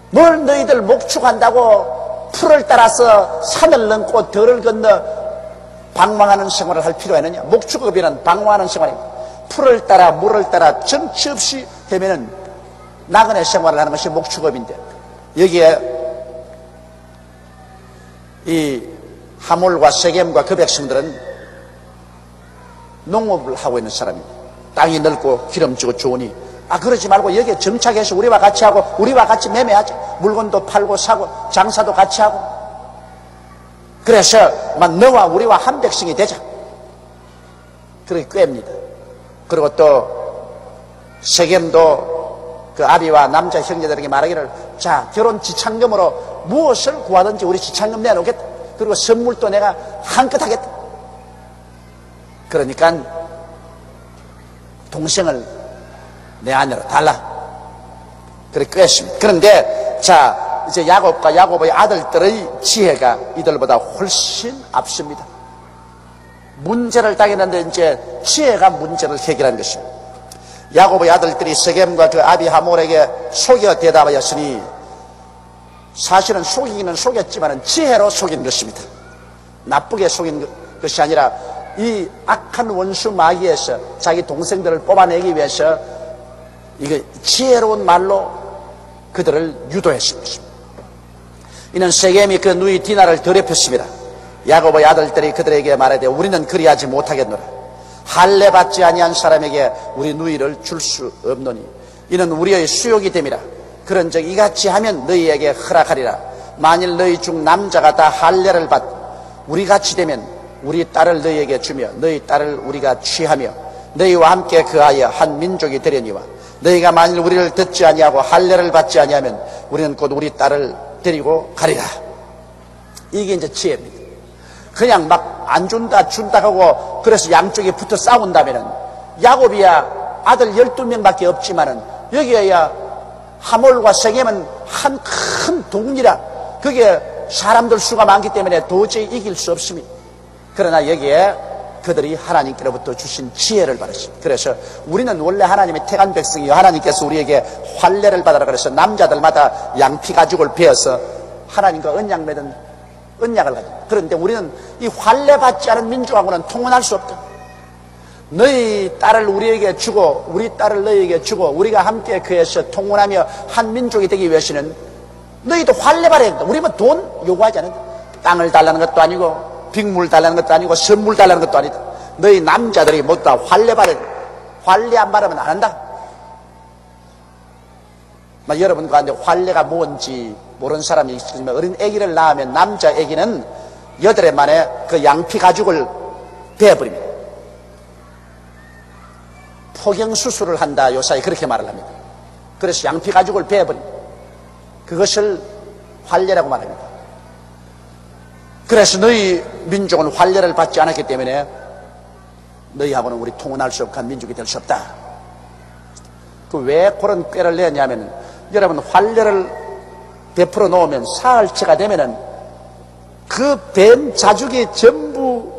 뭘 너희들 목축한다고 풀을 따라서 산을 넘고 들을 건너 방황하는 생활을 할 필요가 있느냐? 목축업이란 방황하는 생활입니다. 풀을 따라 물을 따라 정치 없이 헤매는 나그네 생활을 하는 것이 목축업인데 여기에 이 하몰과 세겜과 그 백성들은 농업을 하고 있는 사람입니다. 땅이 넓고 기름지고 좋으니 그러지 말고 여기에 정착해서 우리와 같이 하고 우리와 같이 매매하자. 물건도 팔고 사고 장사도 같이 하고 그래서 너와 우리와 한 백성이 되자. 그렇게 꿰입니다. 그리고 또 세겜도 그 아비와 남자 형제들에게 말하기를 자 결혼 지참금으로 무엇을 구하든지 우리 지참금 내놓겠다. 그리고 선물도 내가 한껏 하겠다. 그러니까 동생을 내 아내로 달라. 그렇게 꿰었습니다. 그런데 자 이제 야곱과 야곱의 아들들의 지혜가 이들보다 훨씬 앞섭니다. 문제를 당했는데 이제 지혜가 문제를 해결한 것입니다. 야곱의 아들들이 세겜과 그 아비 하몰에게 속여 대답하였으니 사실은 속이기는 속였지만 지혜로 속인 것입니다. 나쁘게 속인 것이 아니라 이 악한 원수 마귀에서 자기 동생들을 뽑아내기 위해서 이게 지혜로운 말로 그들을 유도했습니다. 이는 세겜이 그 누이 디나를 더럽혔습니다. 야곱의 아들들이 그들에게 말하되 우리는 그리하지 못하겠노라. 할례 받지 아니한 사람에게 우리 누이를 줄 수 없노니 이는 우리의 수욕이 됨이라. 그런즉 이같이 하면 너희에게 허락하리라. 만일 너희 중 남자가 다 할례를 받고 우리같이 되면 우리 딸을 너희에게 주며 너희 딸을 우리가 취하며 너희와 함께 거하여 한 민족이 되려니와 너희가 만일 우리를 듣지 아니하고 할례를 받지 아니하면 우리는 곧 우리 딸을 데리고 가리라. 이게 이제 지혜입니다. 그냥 막 안 준다 준다 하고 그래서 양쪽에 붙어 싸운다면은 야곱이야 아들 12명밖에 없지만은 여기에야 하몰과 세겜은 한 큰 동이라 그게 사람들 수가 많기 때문에 도저히 이길 수 없습니다. 그러나 여기에 그들이 하나님께로부터 주신 지혜를 받았습니다. 그래서 우리는 원래 하나님의 택한 백성이요 하나님께서 우리에게 할례를 받으라 그래서 남자들마다 양피 가죽을 베어서 하나님과 언약 맺은 언약을 가집니다. 그런데 우리는 이 할례 받지 않은 민족하고는 통혼할 수 없다. 너희 딸을 우리에게 주고 우리 딸을 너희에게 주고 우리가 함께 그에서 통혼하며 한 민족이 되기 위해서는 너희도 할례 받아야 된다. 우리는 돈 요구하지 않는다. 땅을 달라는 것도 아니고 빅물 달라는 것도 아니고 선물 달라는 것도 아니다. 너희 남자들이 모두 다 할례 받아야 된다. 할례 안 받으면 안 한다. 여러분 가운데 할례가 뭔지 모르는 사람이 있으면 어린 아기를 낳으면 남자 아기는 8해 만에 그 양피 가죽을 베어버립니다. 포경수술을 한다 요사이 그렇게 말을 합니다. 그래서 양피 가죽을 베어버립니다. 그것을 할례라고 말합니다. 그래서 너희 민족은 할례를 받지 않았기 때문에 너희하고는 우리 통혼할 수 없고 한 민족이 될 수 없다. 그 왜 그런 꾀를 내냐면 여러분 할례를 베풀어 놓으면 사흘째가 되면은 그 뱀 자죽이 전부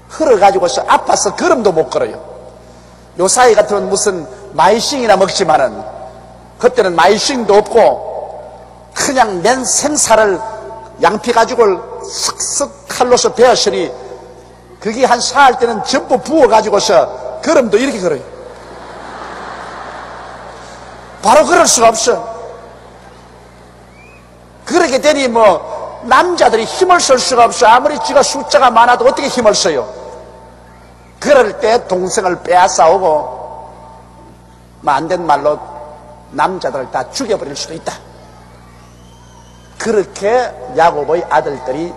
흘러가지고서 아파서 걸음도 못 걸어요. 요 사이 같으면 무슨 마이싱이나 먹지만은 그때는 마이싱도 없고 그냥 맨 생살을 양피 가죽을 슥슥 칼로서 베었으니 그게 한 사흘 때는 전부 부어가지고서 걸음도 이렇게 걸어요. 바로 걸을 수가 없어. 그렇게 되니 남자들이 힘을 쓸 수가 없어. 아무리 지가 숫자가 많아도 어떻게 힘을 써요. 그럴 때 동생을 빼앗아오고 안 된 말로 남자들을 다 죽여버릴 수도 있다. 그렇게 야곱의 아들들이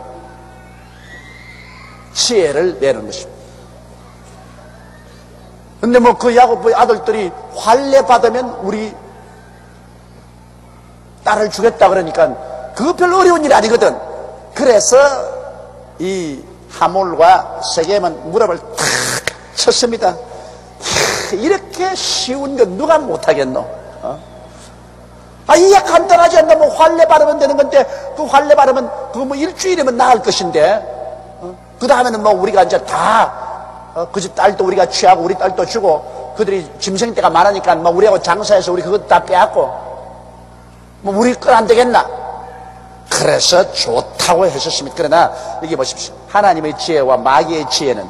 지혜를 내는 것입니다. 근데 그 야곱의 아들들이 할례 받으면 우리 딸을 주겠다 그러니까 그거 별로 어려운 일이 아니거든. 그래서 이 하몰과 세겜은 무릎을 탁 쳤습니다. 이렇게 쉬운 건 누가 못하겠노? 이게 간단하지 않나? 할례 바르면 되는 건데 그 할례 바르면 그거 일주일이면 나을 것인데 그 다음에는 우리가 이제 다 그 집 딸도 우리가 취하고 우리 딸도 주고 그들이 짐승대가 많으니까 우리하고 장사해서 우리 그것 다 빼앗고 우리 건 안 되겠나? 그래서 좋다고 했었습니다. 그러나 여기 보십시오. 하나님의 지혜와 마귀의 지혜는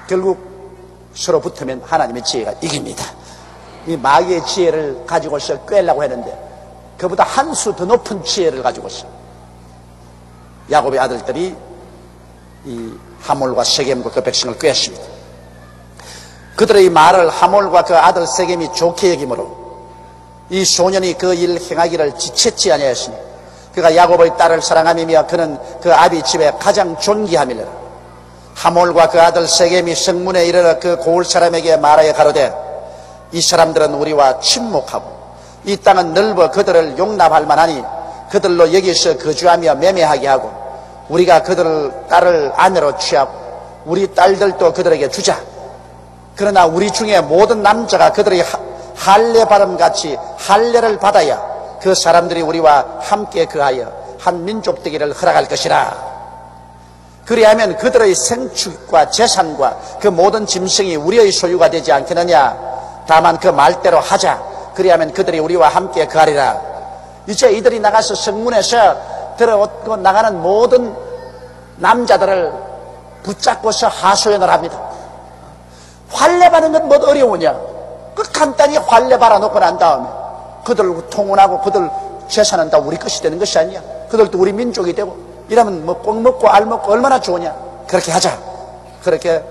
결국 서로 붙으면 하나님의 지혜가 이깁니다. 이 마귀의 지혜를 가지고서 꿰려고 했는데 그보다 한 수 더 높은 지혜를 가지고서 야곱의 아들들이 이 하몰과 세겜과 그 백성을 꿰었습니다. 그들의 이 말을 하몰과 그 아들 세겜이 좋게 여기므로 이 소년이 그 일 행하기를 지체치 아니하였으니 그가 야곱의 딸을 사랑함이며 그는 그 아비 집에 가장 존귀함이라. 하몰과 그 아들 세겜이 성문에 이르러 그 고을 사람에게 말하여 가로되 이 사람들은 우리와 친목하고 이 땅은 넓어 그들을 용납할 만하니 그들로 여기서 거주하며 매매하게 하고 우리가 그들을 딸을 아내로 취하고 우리 딸들도 그들에게 주자. 그러나 우리 중에 모든 남자가 그들의 할례 바름같이 할례를 받아야 그 사람들이 우리와 함께 거하여 한 민족 되기를 허락할 것이라. 그리하면 그들의 생축과 재산과 그 모든 짐승이 우리의 소유가 되지 않겠느냐. 다만 그 말대로 하자. 그리하면 그들이 우리와 함께 거하리라. 이제 이들이 나가서 성문에서 들어오고 나가는 모든 남자들을 붙잡고서 하소연을 합니다. 환례받는 건 뭐 어려우냐. 그 간단히 환례 받아놓고 난 다음에 그들 통혼하고 그들 재산은 다 우리 것이 되는 것이 아니야. 그들도 우리 민족이 되고 이러면 뭐 꼭 먹고 알 먹고 얼마나 좋으냐. 그렇게 하자. 그렇게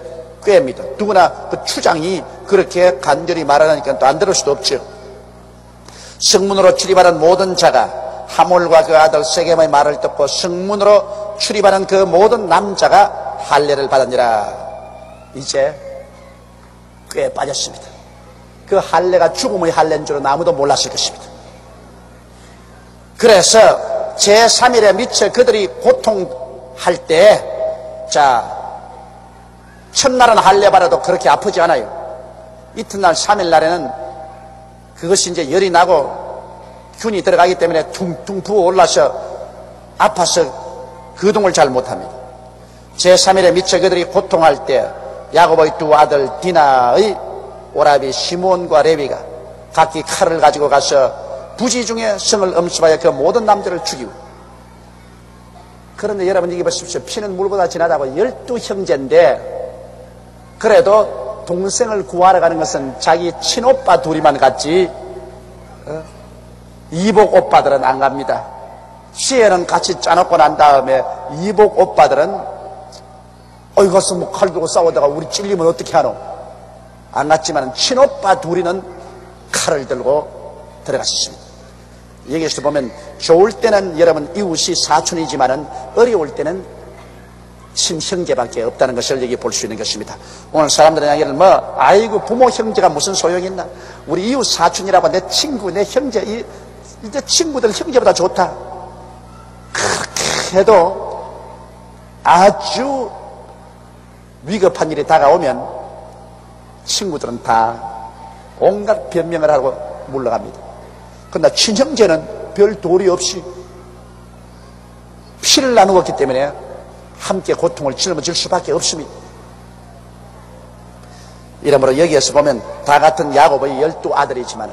꾀입니다. 누구나 그 추장이 그렇게 간절히 말하니까 또 안 들을 수도 없죠. 성문으로 출입하는 모든 자가 하몰과 그 아들 세겜의 말을 듣고 성문으로 출입하는 그 모든 남자가 할례를 받았니라. 이제 꽤 빠졌습니다. 그 할례가 죽음의 할례인 줄은 아무도 몰랐을 것입니다. 그래서 제3일에 미처 그들이 고통할 때, 첫날은 할례 받아도 그렇게 아프지 않아요. 이튿날 3일 날에는 그것이 이제 열이 나고 균이 들어가기 때문에 퉁퉁 부어올라서 아파서 거동을 잘 못합니다. 제3일에 미처 그들이 고통할 때 야곱의 두 아들 디나의 오라비 시몬과 레위가 각기 칼을 가지고 가서 부지 중에 성을 엄습하여 그 모든 남자를 죽이고. 그런데 여러분 이게 보십시오. 피는 물보다 진하다고 12형제인데 그래도 동생을 구하러 가는 것은 자기 친오빠 둘이만 갔지 이복 오빠들은 안 갑니다. 시에는 같이 짜놓고 난 다음에 이복 오빠들은 어이 가서 뭐 칼 들고 싸우다가 우리 찔리면 어떻게 하노? 안 갔지만 친오빠 둘이는 칼을 들고 들어갔습니다. 여기에서 보면 좋을 때는 여러분 이웃이 사촌이지만은 어려울 때는 친형제밖에 없다는 것을 여기 볼 수 있는 것입니다. 오늘 사람들은 이야기를 아이고 부모 형제가 무슨 소용이 있나? 우리 이웃 사촌이라고 내 친구 내 형제 이제 친구들 형제보다 좋다. 그렇게 해도 아주 위급한 일이 다가오면 친구들은 다 온갖 변명을 하고 물러갑니다. 그러나 친형제는 별 도리 없이 피를 나누었기 때문에 함께 고통을 짊어질 수밖에 없습니다. 이러므로 여기에서 보면 다 같은 야곱의 12아들이지만은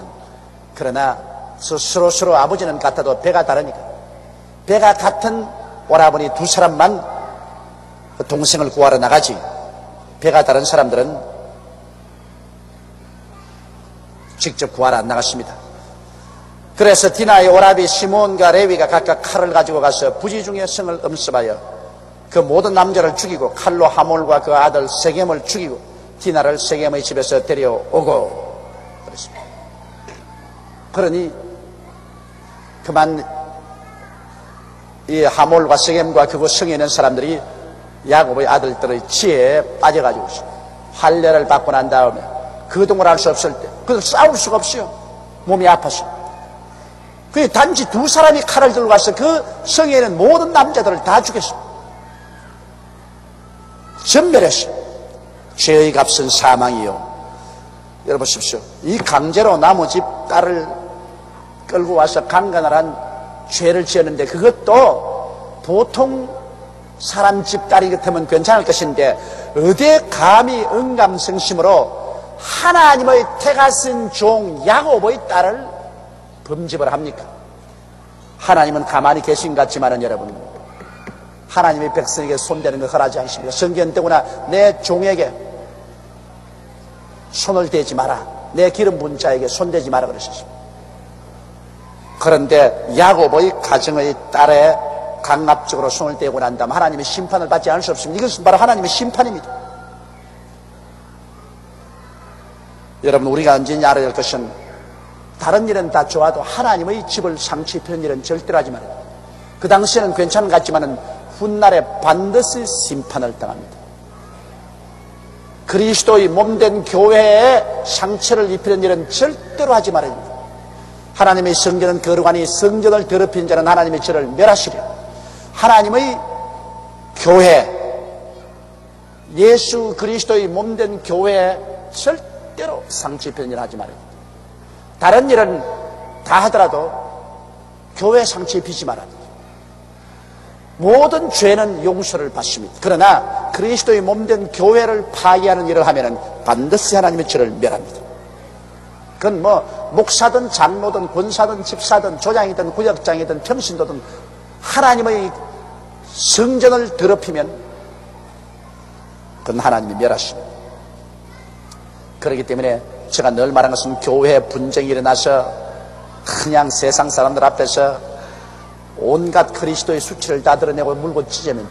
그러나 서로 아버지는 같아도 배가 다르니까 배가 같은 오라버니 두 사람만 동생을 구하러 나가지 배가 다른 사람들은 직접 구하러 안 나갔습니다. 그래서 디나의 오라비 시몬과 레위가 각각 칼을 가지고 가서 부지 중에 성을 엄습하여 그 모든 남자를 죽이고 칼로 하몰과 그 아들 세겜을 죽이고 디나를 세겜의 집에서 데려오고 그랬습니다. 그러니 그만 이 하몰과 세겜과 그곳 성에 있는 사람들이 야곱의 아들들의 지혜에 빠져가지고 할례를 받고 난 다음에 거동을 할 수 없을 때 그들 싸울 수가 없어요. 몸이 아파서. 그 단지 두 사람이 칼을 들고 가서 그 성에 있는 모든 남자들을 다 죽였어요. 전멸했어요. 죄의 값은 사망이요. 여러분 보십시오. 이 강제로 나무 집 딸을 끌고 와서 강간을 한 죄를 지었는데 그것도 보통 사람 집 딸이 같으면 괜찮을 것인데 어디에 감히 응감성심으로 하나님의 태가 쓴 종 야곱의 딸을 범죄를 합니까? 하나님은 가만히 계신 것 같지만은 여러분 하나님의 백성에게 손대는 걸 허락하지 않습니다. 성경 때구나 내 종에게 손을 대지 마라. 내 기름 부은 자에게 손대지 마라 그러셨습니다. 그런데 야곱의 가정의 딸에 강압적으로 손을 대고 난 다음 하나님의 심판을 받지 않을 수 없습니다. 이것은 바로 하나님의 심판입니다. 여러분 우리가 언제나 알아야 할 것은 다른 일은 다 좋아도 하나님의 집을 상처 입히는 일은 절대로 하지 말아요. 그 당시에는 괜찮은 것 같지만 훗날에 반드시 심판을 당합니다. 그리스도의 몸된 교회에 상처를 입히는 일은 절대로 하지 말아야 됩니다. 하나님의 성전은 거룩하니 성전을 더럽힌 자는 하나님의 죄를 멸하시려. 하나님의 교회, 예수 그리스도의 몸된 교회에 절대로 상처 입히는 일을 하지 말아야 됩니다. 다른 일은 다 하더라도 교회 상처 입히지 말아야 됩니다. 모든 죄는 용서를 받습니다. 그러나 그리스도의 몸된 교회를 파괴하는 일을 하면은 반드시 하나님의 죄를 멸합니다. 그건 뭐 목사든 장로든 권사든 집사든 조장이든 구역장이든 평신도든 하나님의 성전을 더럽히면 그건 하나님이 멸하십니다. 그렇기 때문에 제가 늘 말하는 것은 교회 분쟁이 일어나서 그냥 세상 사람들 앞에서 온갖 그리스도의 수치를 다 드러내고 물고 찢으면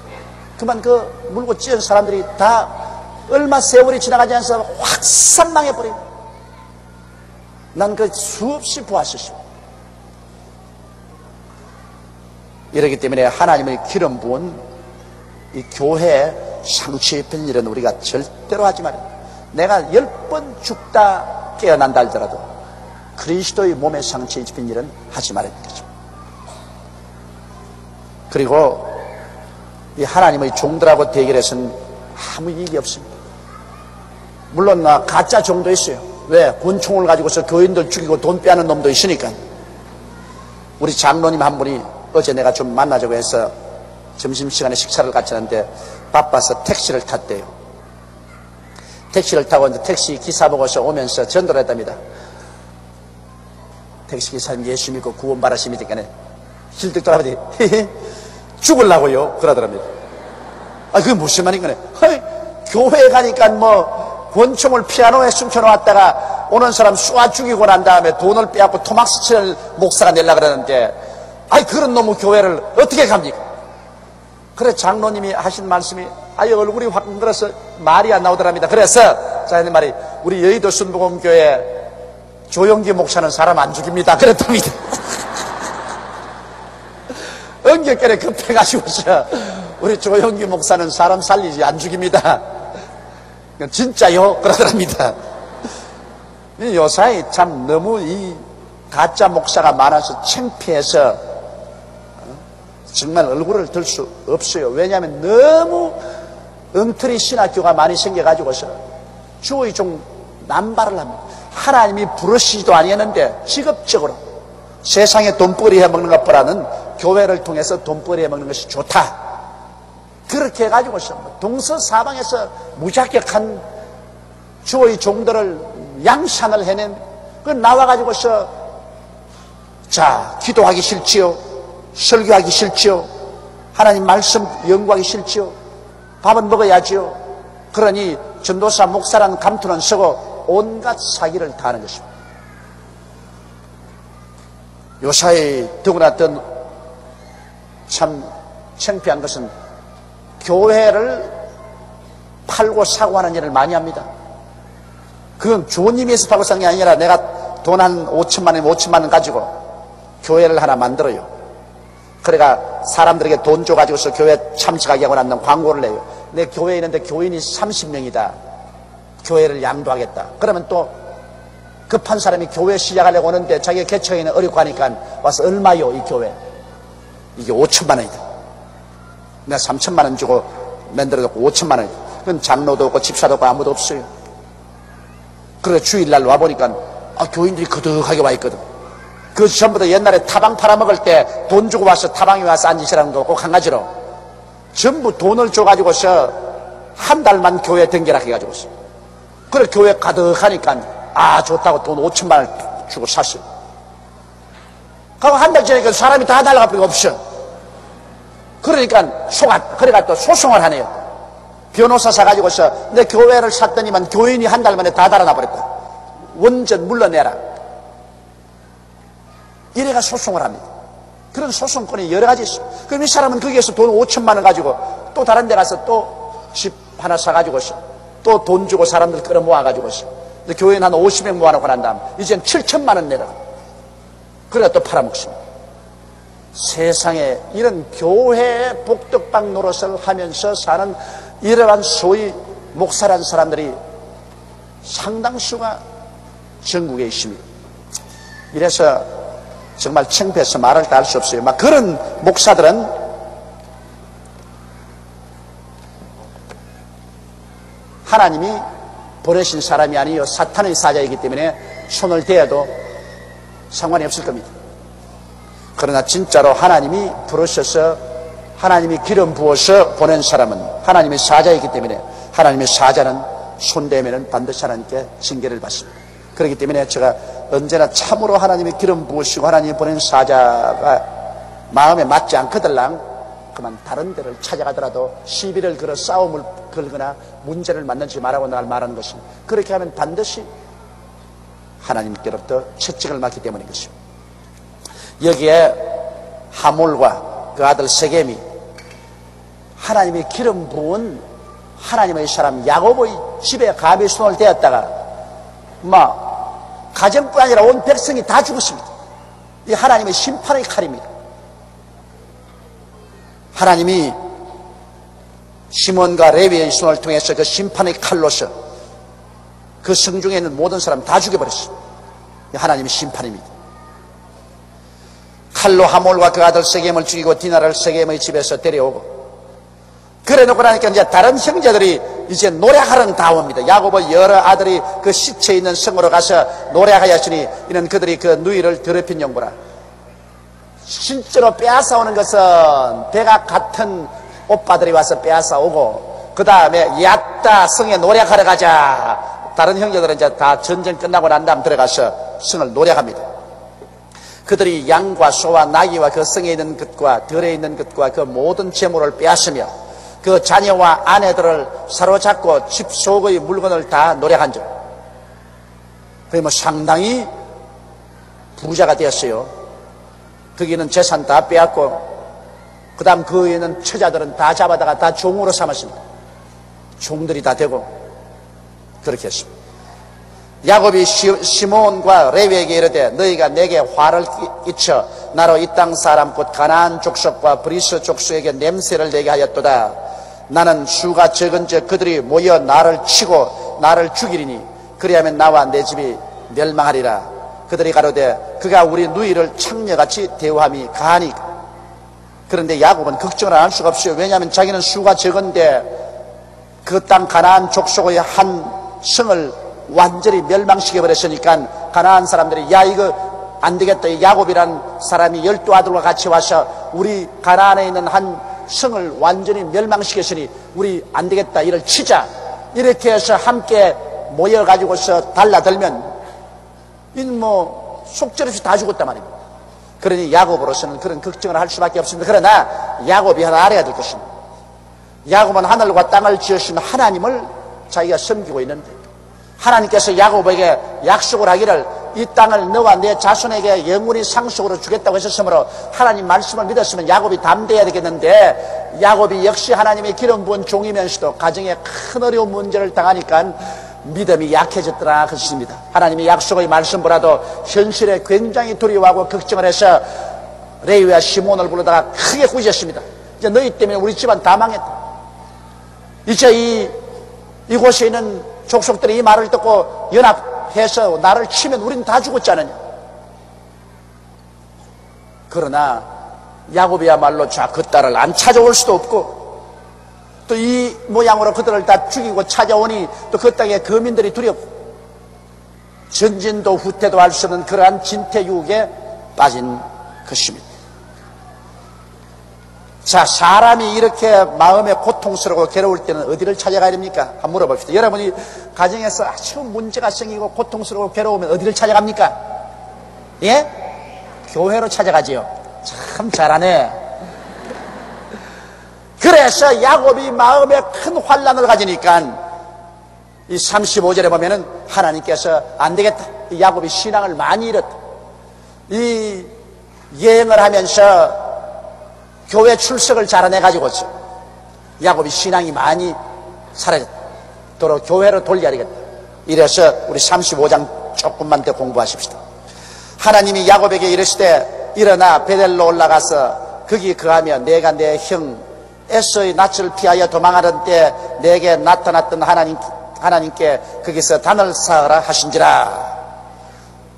그만 그 물고 찢은 사람들이 다 얼마 세월이 지나가지 않아서 확산망해버립니다. 난 그 수없이 보았습니다. 이러기 때문에 하나님의 기름 부은 이 교회에 상처 입힌 일은 우리가 절대로 하지 말아야 돼. 내가 10번 죽다 깨어난다 할지라도 그리스도의 몸에 상처 입힌 일은 하지 말아야 되겠죠. 그리고 이 하나님의 종들하고 대결해서는 아무 이익이 없습니다. 물론 가짜 종도 있어요. 왜? 권총을 가지고서 교인들 죽이고 돈 빼앗는 놈도 있으니까. 우리 장로님 한 분이 어제 내가 좀 만나자고 해서 점심시간에 식사를 같이 하는데 바빠서 택시를 탔대요. 택시를 타고 이제 택시 기사 보고서 오면서 전도를 했답니다. 택시 기사님 예수 믿고 구원 받으시니까 힐득 돌아보니 죽으려고요 그러더랍니다. 아, 그게 무슨 말인 거네. 교회에 가니까 뭐 권총을 피아노에 숨겨놓았다가 오는 사람 쏘아 죽이고 난 다음에 돈을 빼앗고 토막스치를 목사가 내려고 그러는데 아이 그런 놈의 교회를 어떻게 갑니까? 그래 장로님이 하신 말씀이 아예 얼굴이 확 흔들어서 말이 안 나오더랍니다. 그래서 자기네 말이 우리 여의도 순복음교회 조용기 목사는 사람 안 죽입니다 그랬답니다. 엉겹결에 급해가지고서 우리 조용기 목사는 사람 살리지 안 죽입니다. 진짜요? 그러더랍니다. 요사이 참 너무 이 가짜 목사가 많아서 창피해서 정말 얼굴을 들 수 없어요. 왜냐하면 너무 엉터리 신학교가 많이 생겨가지고서 주의 좀 남발을 합니다. 하나님이 부르시지도 아니했는데 직업적으로 세상에 돈벌이 해먹는 것보다는 교회를 통해서 돈벌이 해먹는 것이 좋다. 그렇게 해가지고서 동서사방에서 무자격한 주의 종들을 양산을 해낸 그 나와가지고서 자 기도하기 싫지요, 설교하기 싫지요, 하나님 말씀 연구하기 싫지요, 밥은 먹어야지요. 그러니 전도사 목사라는 감투는 쓰고 온갖 사기를 다 하는 것입니다. 요사이 더구나 참 창피한 것은 교회를 팔고 사고 하는 일을 많이 합니다. 그건 좋은 의미에서 팔고 사는 게 아니라 내가 돈 한 5천만 원, 5천만 원 가지고 교회를 하나 만들어요. 그러니까 사람들에게 돈 줘가지고서 교회 참석하게 하고 난 다음 광고를 내요. 내 교회에 있는데 교인이 30명이다. 교회를 양도하겠다. 그러면 또 급한 사람이 교회 시작하려고 오는데 자기가 개척하기는 어렵고 하니까 와서 얼마요 이 교회? 이게 5천만 원이다. 내가 3천만 원 주고 만들어놓고 5천만 원이다. 그건 장로도 없고 집사도 없고 아무도 없어요. 그래 주일날 와보니까 교인들이 거득하게 와 있거든. 그 전부 다 옛날에 타방 팔아먹을 때 돈 주고 와서 타방에 와서 앉으시라는 거 꼭 한 가지로 전부 돈을 줘가지고서 한 달만 교회 등결하게 해가지고서 그래 교회 가득하니까 좋다고 돈 5천만 원 주고 샀어요. 그리고 한 달 전에 사람이 다 날아갈 필요가 없어. 그러니까 그래가 또 소송을 하네요. 변호사 사가지고서 내 교회를 샀더니만 교인이 한 달 만에 다 달아나 버렸다. 원전 물러내라. 이래가 소송을 합니다. 그런 소송권이 여러 가지 있어요. 그럼 이 사람은 거기에서 돈 5천만 원 가지고 또 다른 데 가서 또 집 하나 사가지고서 또 돈 주고 사람들 끌어모아가지고서 교인 한 50명 모아놓고 난 다음 이젠 7천만 원 내라. 그래가 또 팔아먹습니다. 세상에 이런 교회 복덕방 노릇을 하면서 사는 이러한 소위 목사라는 사람들이 상당수가 전국에 있습니다. 이래서 정말 창피해서 말을 다 할 수 없어요. 막 그런 목사들은 하나님이 보내신 사람이 아니요 사탄의 사자이기 때문에 손을 대어도 상관이 없을 겁니다. 그러나 진짜로 하나님이 부르셔서 하나님이 기름 부어서 보낸 사람은 하나님의 사자이기 때문에 하나님의 사자는 손대면은 반드시 하나님께 징계를 받습니다. 그렇기 때문에 제가 언제나 참으로 하나님이 기름 부으시고 하나님이 보낸 사자가 마음에 맞지 않거들랑 그만 다른 데를 찾아가더라도 시비를 걸어 싸움을 걸거나 문제를 만들지 말라고 날 말하는 것입니다. 그렇게 하면 반드시 하나님께로부터 채찍을 맞기 때문인 것입니다. 여기에 하몰과 그 아들 세겜이 하나님이 기름 부은 하나님의 사람 야곱의 집에 감히 손을 대었다가 가정뿐 아니라 온 백성이 다 죽었습니다. 이 하나님의 심판의 칼입니다. 하나님이 시몬과 레위의 손을 통해서 그 심판의 칼로서 그 성중에 있는 모든 사람 다 죽여버렸습니다. 하나님의 심판입니다. 칼로 하몰과 그 아들 세겜을 죽이고 디나를 세겜의 집에서 데려오고 그래 놓고 나니까 이제 다른 형제들이 이제 노력하러 다 옵니다. 야곱의 여러 아들이 그 시체 있는 성으로 가서 노력하였으니 이는 그들이 그 누이를 더럽힌 용보라. 실제로 빼앗아오는 것은 배가 같은 오빠들이 와서 빼앗아오고 그 다음에 야따 성에 노력하러 가자. 다른 형제들은 이제 다 전쟁 끝나고 난 다음 들어가서 성을 노력합니다. 그들이 양과 소와 나귀와 그 성에 있는 것과 들에 있는 것과 그 모든 재물을 빼앗으며 그 자녀와 아내들을 사로잡고 집 속의 물건을 다 노력한 점. 그게 상당히 부자가 되었어요. 거기는 재산 다 빼앗고 그 다음 그 위에는 처자들은 다 잡아다가 다 종으로 삼았습니다. 종들이 다 되고 그렇게 했습니다. 야곱이 시몬과 레위에게 이르되 너희가 내게 화를 끼쳐 나로 이 땅 사람 곧 가나안 족속과 브리스 족속에게 냄새를 내게 하였도다. 나는 수가 적은즉 그들이 모여 나를 치고 나를 죽이리니 그리하면 나와 내 집이 멸망하리라. 그들이 가로되 그가 우리 누이를 창녀같이 대우함이 가하니. 그런데 야곱은 걱정을 안 할 수가 없어요. 왜냐하면 자기는 수가 적은데 그 땅 가나안 족속의 한 성을 완전히 멸망시켜버렸으니까 가나안 사람들이 야 이거 안 되겠다. 야곱이란 사람이 12아들과 같이 와서 우리 가나안에 있는 한 성을 완전히 멸망시켰으니 우리 안 되겠다. 이를 치자. 이렇게 해서 함께 모여가지고서 달라들면 속절없이 다 죽었단 말입니다. 그러니 야곱으로서는 그런 걱정을 할 수밖에 없습니다. 그러나 야곱이 하나 알아야 될 것입니다. 야곱은 하늘과 땅을 지으신 하나님을 자기가 섬기고 있는데 하나님께서 야곱에게 약속을 하기를 이 땅을 너와 내 자손에게 영원히 상속으로 주겠다고 하셨으므로 하나님 말씀을 믿었으면 야곱이 담대해야 되겠는데 야곱이 역시 하나님의 기름 부은 종이면서도 가정에 큰 어려운 문제를 당하니까 믿음이 약해졌더라 그것입니다. 하나님의 약속의 말씀보다도 현실에 굉장히 두려워하고 걱정을 해서 레위와 시몬을 불러다가 크게 꾸짖었습니다. 이제 너희 때문에 우리 집안 다 망했다. 이제 이곳에 있는 족속들이 이 말을 듣고 연합해서 나를 치면 우린 다 죽었지 않느냐. 그러나 야곱이야말로 그 딸을 안 찾아올 수도 없고 또 이 모양으로 그들을 다 죽이고 찾아오니 또 그 땅에 거민들이 두렵고 전진도 후퇴도 할 수 없는 그러한 진퇴유혹에 빠진 것입니다. 자, 사람이 이렇게 마음에 고통스러워 괴로울 때는 어디를 찾아가야 됩니까? 한번 물어봅시다. 여러분이 가정에서 아주 문제가 생기고 고통스러워 괴로우면 어디를 찾아갑니까? 예? 교회로 찾아가지요. 참 잘하네. 그래서 야곱이 마음에 큰 환난을 가지니까 이 35절에 보면은 하나님께서 안 되겠다. 이 야곱이 신앙을 많이 잃었다. 이 여행을 하면서 교회 출석을 잘해내가지고서 야곱이 신앙이 많이 사라졌다. 도로 교회로 돌려야 되겠다. 이래서 우리 35장 조금만 더 공부하십시다. 하나님이 야곱에게 이르시되 일어나 베델로 올라가서 거기 거하며 내가 내 형 에서의 낯을 피하여 도망하던 때 내게 나타났던 하나님께 거기서 단을 쌓으라 하신지라.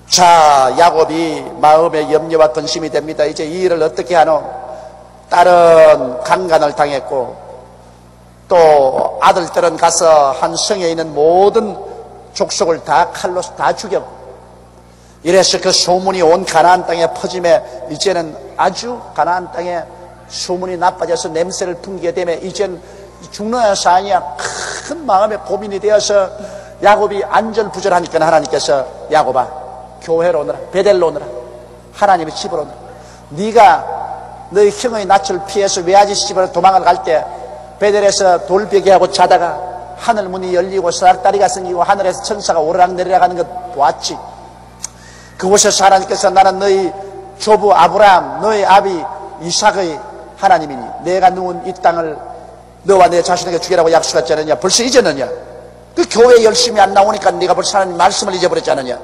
자, 야곱이 마음에 염려와 근심이 됩니다. 이제 이 일을 어떻게 하노? 딸은 강간을 당했고 또 아들들은 가서 한 성에 있는 모든 족속을 다 칼로 다 죽였고 이래서 그 소문이 온 가나안 땅에 퍼짐에 이제는 아주 가나안 땅에 소문이 나빠져서 냄새를 풍기게 되면 이젠 죽는 사안이야. 큰 마음의 고민이 되어서 야곱이 안절부절하니까 하나님께서 야곱아 교회로 오너라, 베델로 오너라, 하나님의 집으로 오너라. 네가 너희 형의 낯을 피해서 외아저씨 집으로 도망을 갈 때 베델에서 돌베개하고 자다가 하늘 문이 열리고 사닥다리가 생기고 하늘에서 천사가 오르락 내리락 하는 것 보았지. 그곳에서 하나님께서 나는 너희 조부 아브라함 너희 아비 이삭의 하나님이니 내가 누운 이 땅을 너와 내 자신에게 주기라고 약속했지 않느냐. 벌써 잊었느냐. 그 교회 열심히 안 나오니까 네가 벌써 하나님 말씀을 잊어버렸지 않느냐.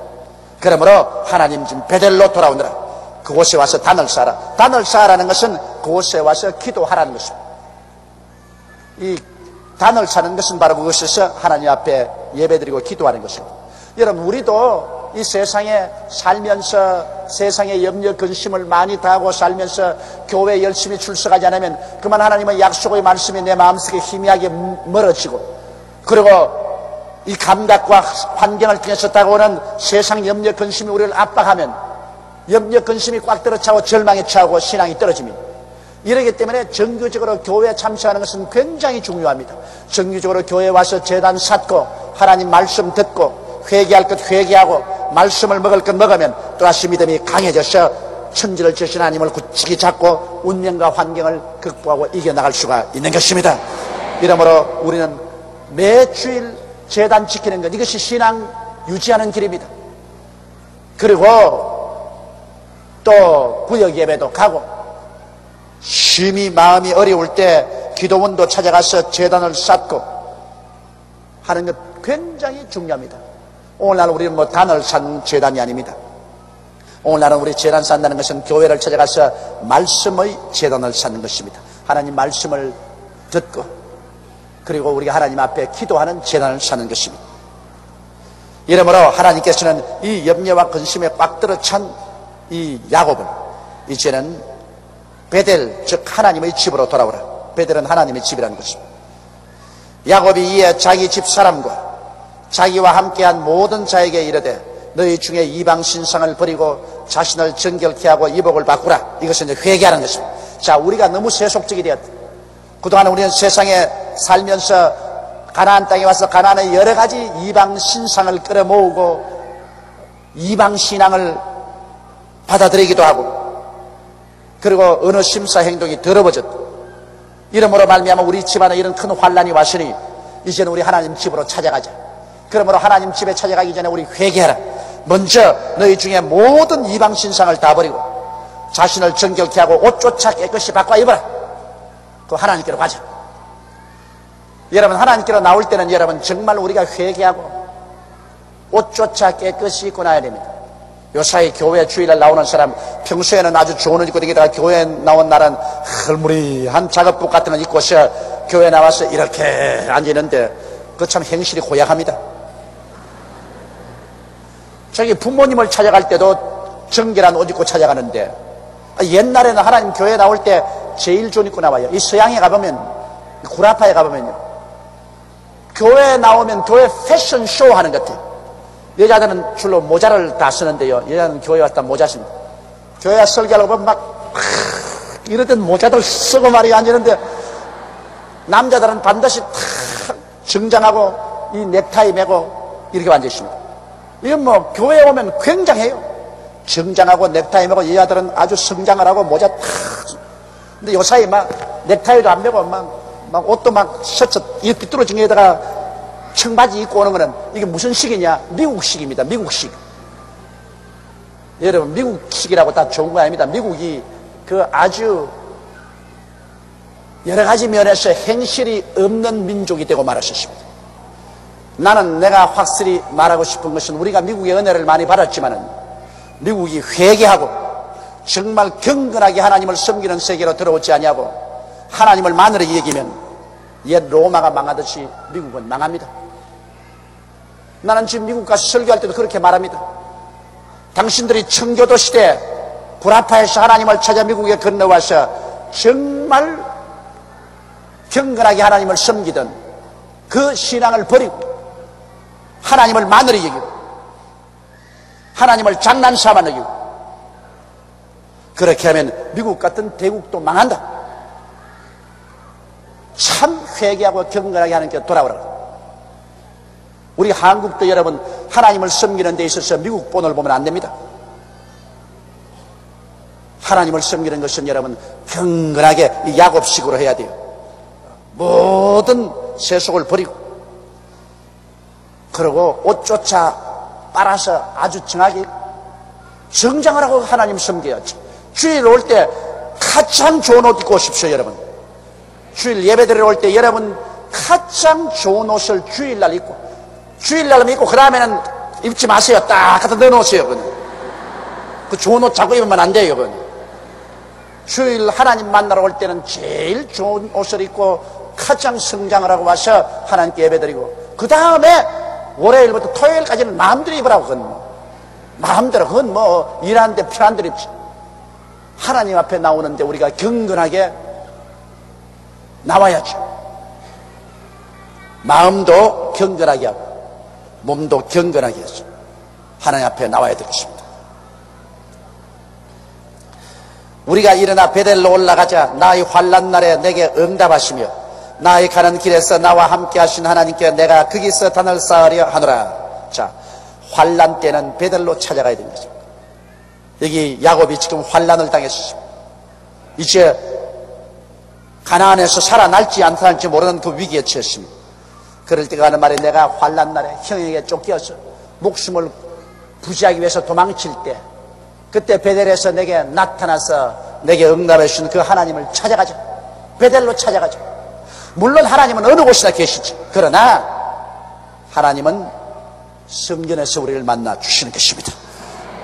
그러므로 하나님 집 베델로 돌아오느라. 그곳에 와서 단을 쌓아라. 단을 쌓아라는 것은 그곳에 와서 기도하라는 것입니다. 이 단을 쌓는 것은 바로 그것에서 하나님 앞에 예배드리고 기도하는 것입니다. 여러분 우리도 이 세상에 살면서 세상의 염려 근심을 많이 다하고 살면서 교회에 열심히 출석하지 않으면 그만 하나님의 약속의 말씀이 내 마음속에 희미하게 멀어지고, 그리고 이 감각과 환경을 통해서 다가오는 세상 염려 근심이 우리를 압박하면 염려 근심이 꽉 들어차고 절망에 처하고 신앙이 떨어집니다. 이러기 때문에 정규적으로 교회에 참석하는 것은 굉장히 중요합니다. 정규적으로 교회에 와서 제단 쌓고 하나님 말씀 듣고 회개할 것 회개하고 말씀을 먹을 것 먹으면 또다시 믿음이 강해져서 천지를 지으신 하나님을 굳게 잡고 운명과 환경을 극복하고 이겨나갈 수가 있는 것입니다. 이러므로 우리는 매 주일 제단 지키는 것, 이것이 신앙 유지하는 길입니다. 그리고 또 구역 예배도 가고 심히 마음이 어려울 때 기도원도 찾아가서 제단을 쌓고 하는 것 굉장히 중요합니다. 오늘날 우리는 뭐 단을 쌓는 제단이 아닙니다. 오늘날은 우리 제단 쌓는다는 것은 교회를 찾아가서 말씀의 제단을 쌓는 것입니다. 하나님 말씀을 듣고 그리고 우리가 하나님 앞에 기도하는 제단을 쌓는 것입니다. 이러므로 하나님께서는 이 염려와 근심에 꽉 들어찬 이 야곱을 이제는 베델, 즉 하나님의 집으로 돌아오라. 베델은 하나님의 집이라는 것입니다. 야곱이 이에 자기 집 사람과 자기와 함께한 모든 자에게 이르되 너희 중에 이방 신상을 버리고 자신을 정결케 하고 이복을 바꾸라. 이것은 이제 회개하는 것입니다. 자, 우리가 너무 세속적이 되었다. 그동안 우리는 세상에 살면서 가나안 땅에 와서 가나안의 여러 가지 이방 신상을 끌어모으고 이방 신앙을 받아들이기도 하고, 그리고 어느 심사 행동이 더러워졌다. 이러므로 말미암아 우리 집안에 이런 큰 환란이 왔으니 이제는 우리 하나님 집으로 찾아가자. 그러므로 하나님 집에 찾아가기 전에 우리 회개하라. 먼저 너희 중에 모든 이방 신상을 다 버리고 자신을 정결케 하고 옷조차 깨끗이 바꿔 입어라. 그 하나님께로 가자. 여러분 하나님께로 나올 때는 여러분 정말 우리가 회개하고 옷조차 깨끗이 입고 나야 됩니다. 요사이 교회 주일날 나오는 사람 평소에는 아주 좋은 옷 입고 다니다가 교회에 나온 날은 흐물무리한 작업복 같은 걸 입고서 교회에 나와서 이렇게 앉아있는데 그 참 행실이 고약합니다. 자기 부모님을 찾아갈 때도 정결한 옷 입고 찾아가는데 옛날에는 하나님 교회에 나올 때 제일 좋은 입고 나와요. 이 서양에 가보면 구라파에 가보면요 교회에 나오면 교회 패션쇼 하는 것 같아요. 여자들은 주로 모자를 다 쓰는데요 여자는 교회 왔다 모자 씁니다. 교회 와 설교하려고 보면 막 이러던 모자들 쓰고 말이 앉았는데 남자들은 반드시 탁 정장하고 이 넥타이 매고 이렇게 앉아 있습니다. 이건 뭐 교회에 오면 굉장해요. 정장하고 넥타이 매고 여자들은 아주 성장을 하고 모자 탁. 근데 요사이 막 넥타이도 안 매고 막 옷도 막 셔츠 이 삐뚤어진 게다가 청바지 입고 오는 거는 이게 무슨 식이냐? 미국식입니다. 미국식. 여러분 미국식이라고 다 좋은 거 아닙니다. 미국이 그 아주 여러 가지 면에서 행실이 없는 민족이 되고 말았습니다. 나는 내가 확실히 말하고 싶은 것은 우리가 미국의 은혜를 많이 받았지만은 미국이 회개하고 정말 경건하게 하나님을 섬기는 세계로 들어오지 아니하고 하나님을 만으로 여기면 옛 로마가 망하듯이 미국은 망합니다. 나는 지금 미국 가서 설교할 때도 그렇게 말합니다. 당신들이 청교도 시대 구라파에서 하나님을 찾아 미국에 건너와서 정말 경건하게 하나님을 섬기던 그 신앙을 버리고 하나님을 만으로 여기고 하나님을 장난삼아 여기고 그렇게 하면 미국 같은 대국도 망한다. 참 회개하고 경건하게 하는 게 돌아오라. 우리 한국도 여러분 하나님을 섬기는 데 있어서 미국 본을 보면 안 됩니다. 하나님을 섬기는 것은 여러분 경건하게 야곱식으로 해야 돼요. 모든 세속을 버리고, 그리고 옷조차 빨아서 아주 정하게 정장을 하고 하나님 섬겨야죠. 주일 올 때 가장 좋은 옷 입고 오십시오. 여러분 주일 예배드리러 올 때 여러분 가장 좋은 옷을 주일날 입고, 주일날 입고 그 다음에는 입지 마세요. 딱 갖다 넣어놓으세요. 그 좋은 옷 자꾸 입으면 안 돼요. 주일 하나님 만나러 올 때는 제일 좋은 옷을 입고 가장 성장을 하고 와서 하나님께 예배드리고, 그 다음에 월요일부터 토요일까지는 마음대로 입으라고. 그건 마음대로, 그건 일하는데 편한 대로 입지. 하나님 앞에 나오는데 우리가 경건하게 나와야죠. 마음도 경건하게 하고 몸도 경건하게 해서 하나님 앞에 나와야 되겠습니다. 우리가 일어나 베델로 올라가자. 나의 환난 날에 내게 응답하시며 나의 가는 길에서 나와 함께 하신 하나님께 내가 거기서 단을 쌓으려 하노라. 자, 환난 때는 베델로 찾아가야 되는 거죠. 여기 야곱이 지금 환난을 당했습니다. 이제 가나안에서 살아날지 안 살아날지 모르는 그 위기에 처했습니다. 그럴 때가 하는 말에 내가 환난 날에 형에게 쫓겨서 목숨을 부지하기 위해서 도망칠 때, 그때 베델에서 내게 나타나서 내게 응답해 주신 그 하나님을 찾아가자. 베델로 찾아가자. 물론 하나님은 어느 곳이나 계시지. 그러나 하나님은 성전에서 우리를 만나 주시는 것입니다.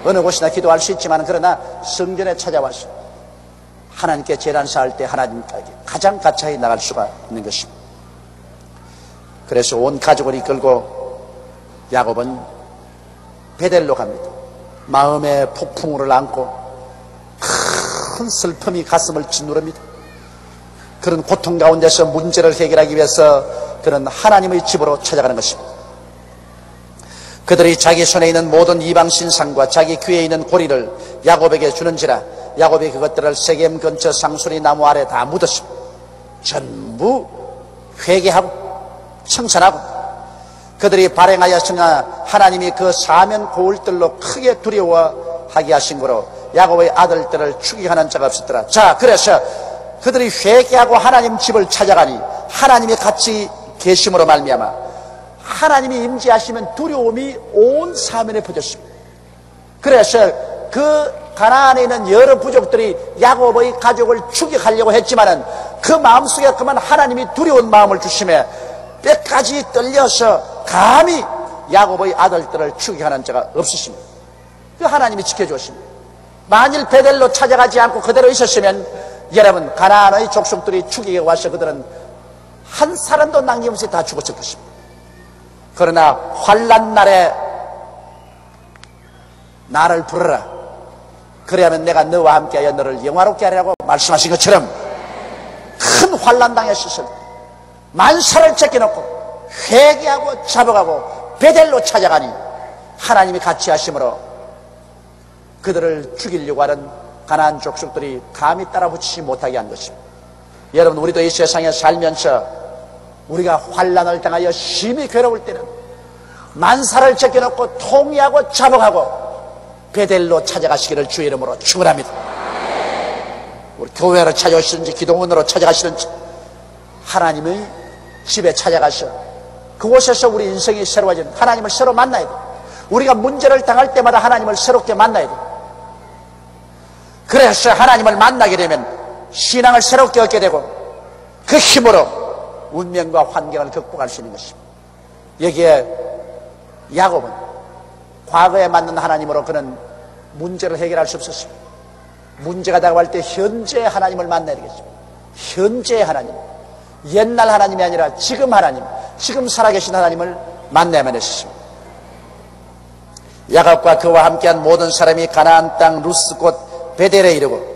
어느 곳이나 기도할 수 있지만, 그러나 성전에 찾아와서 하나님께 제단 쌓을 때 하나님께 가장 가까이 나갈 수가 있는 것입니다. 그래서 온 가족을 이끌고 야곱은 베델로 갑니다. 마음의 폭풍우를 안고 큰 슬픔이 가슴을 짓누릅니다. 그런 고통 가운데서 문제를 해결하기 위해서 그는 하나님의 집으로 찾아가는 것입니다. 그들이 자기 손에 있는 모든 이방 신상과 자기 귀에 있는 고리를 야곱에게 주는지라 야곱이 그것들을 세겜 근처 상수리 나무 아래 다 묻었습니다. 전부 회개하고 청산하고, 그들이 발행하였으나 하나님이 그 사면 고울들로 크게 두려워하게 하신 거로 야곱의 아들들을 죽이게 하는 자가 없었더라. 자, 그래서 그들이 회개하고 하나님 집을 찾아가니 하나님이 같이 계심으로 말미암아 하나님이 임재하시면 두려움이 온 사면에 퍼졌습니다. 그래서 그 가나안에 있는 여러 부족들이 야곱의 가족을 추격하려고 했지만은 그 마음속에 그만 하나님이 두려운 마음을 주심에 뼈까지 떨려서 감히 야곱의 아들들을 추격하는 자가 없었습니다. 그 하나님이 지켜주었습니다. 만일 베델로 찾아가지 않고 그대로 있었으면 여러분 가나안의 족속들이 추격해 와서 그들은 한 사람도 남김없이 다 죽었을 것입니다. 그러나 환난 날에 나를 부르라. 그래야면 내가 너와 함께하여 너를 영화롭게 하리라고 말씀하신 것처럼 큰 환난 당했을 때 만사를 제껴놓고 회개하고 잡아가고 베델로 찾아가니 하나님이 같이 하심으로 그들을 죽이려고 하는 가나안 족속들이 감히 따라붙이지 못하게 한 것입니다. 여러분, 우리도 이 세상에 살면서 우리가 환난을 당하여 심히 괴로울 때는 만사를 제껴놓고 통이하고 잡아가고 베델로 찾아가시기를 주의 이름으로 축원합니다. 우리 교회로 찾아오시든지 기도원으로 찾아가시든지 하나님의 집에 찾아가서 그곳에서 우리 인생이 새로워지는 하나님을 새로 만나야 돼요. 우리가 문제를 당할 때마다 하나님을 새롭게 만나야 돼요. 그래서 하나님을 만나게 되면 신앙을 새롭게 얻게 되고 그 힘으로 운명과 환경을 극복할 수 있는 것입니다. 여기에 야곱은 과거에 만난 하나님으로 그는 문제를 해결할 수 없었습니다. 문제가 다가올 때 현재의 하나님을 만나야 되겠습니다. 현재의 하나님, 옛날 하나님이 아니라 지금 하나님, 지금 살아계신 하나님을 만나야만 했습니다. 야곱과 그와 함께한 모든 사람이 가나안 땅 루스 곧 베델에 이르고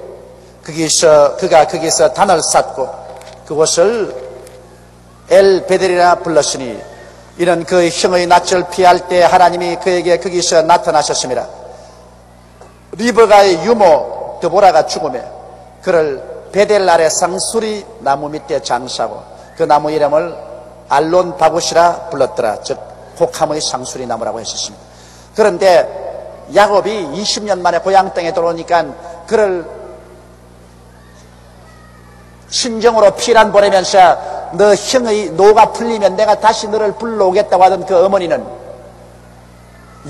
그가 거기서 단을 쌓고 그곳을 엘 베델이라 불렀으니 이는 그 형의 낯을 피할 때 하나님이 그에게 거기서 나타나셨습니다. 리브가의 유모 드보라가 죽음에 그를 베델 아래 상수리 나무 밑에 장사하고 그 나무 이름을 알론 바굿이라 불렀더라. 즉 혹함의 상수리 나무라고 했었습니다. 그런데 야곱이 20년 만에 고향 땅에 들어오니까 그를 친정으로 피란 보내면서 너 형의 노가 풀리면 내가 다시 너를 불러오겠다고 하던 그 어머니는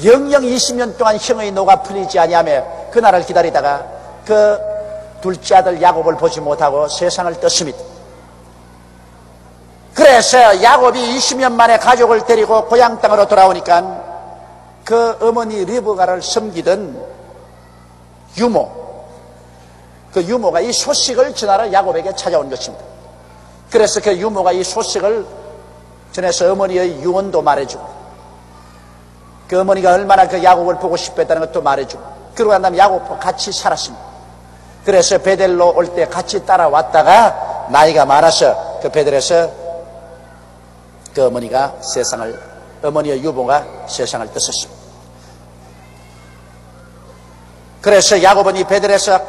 영영 20년 동안 형의 노가 풀리지 아니하며 그날을 기다리다가 그 둘째 아들 야곱을 보지 못하고 세상을 떴습니다. 그래서 야곱이 20년 만에 가족을 데리고 고향 땅으로 돌아오니까 그 어머니 리브가를 섬기던 유모, 그 유모가 이 소식을 전하러 야곱에게 찾아온 것입니다. 그래서 그 유모가 이 소식을 전해서 어머니의 유언도 말해주고 그 어머니가 얼마나 그 야곱을 보고 싶어 했다는 것도 말해주고 그러고 난 다음에 야곱과 같이 살았습니다. 그래서 베델로 올 때 같이 따라왔다가 나이가 많아서 그 베델에서 그 어머니의 유모가 세상을 떴었습니다. 그래서 야곱은 이 베델에서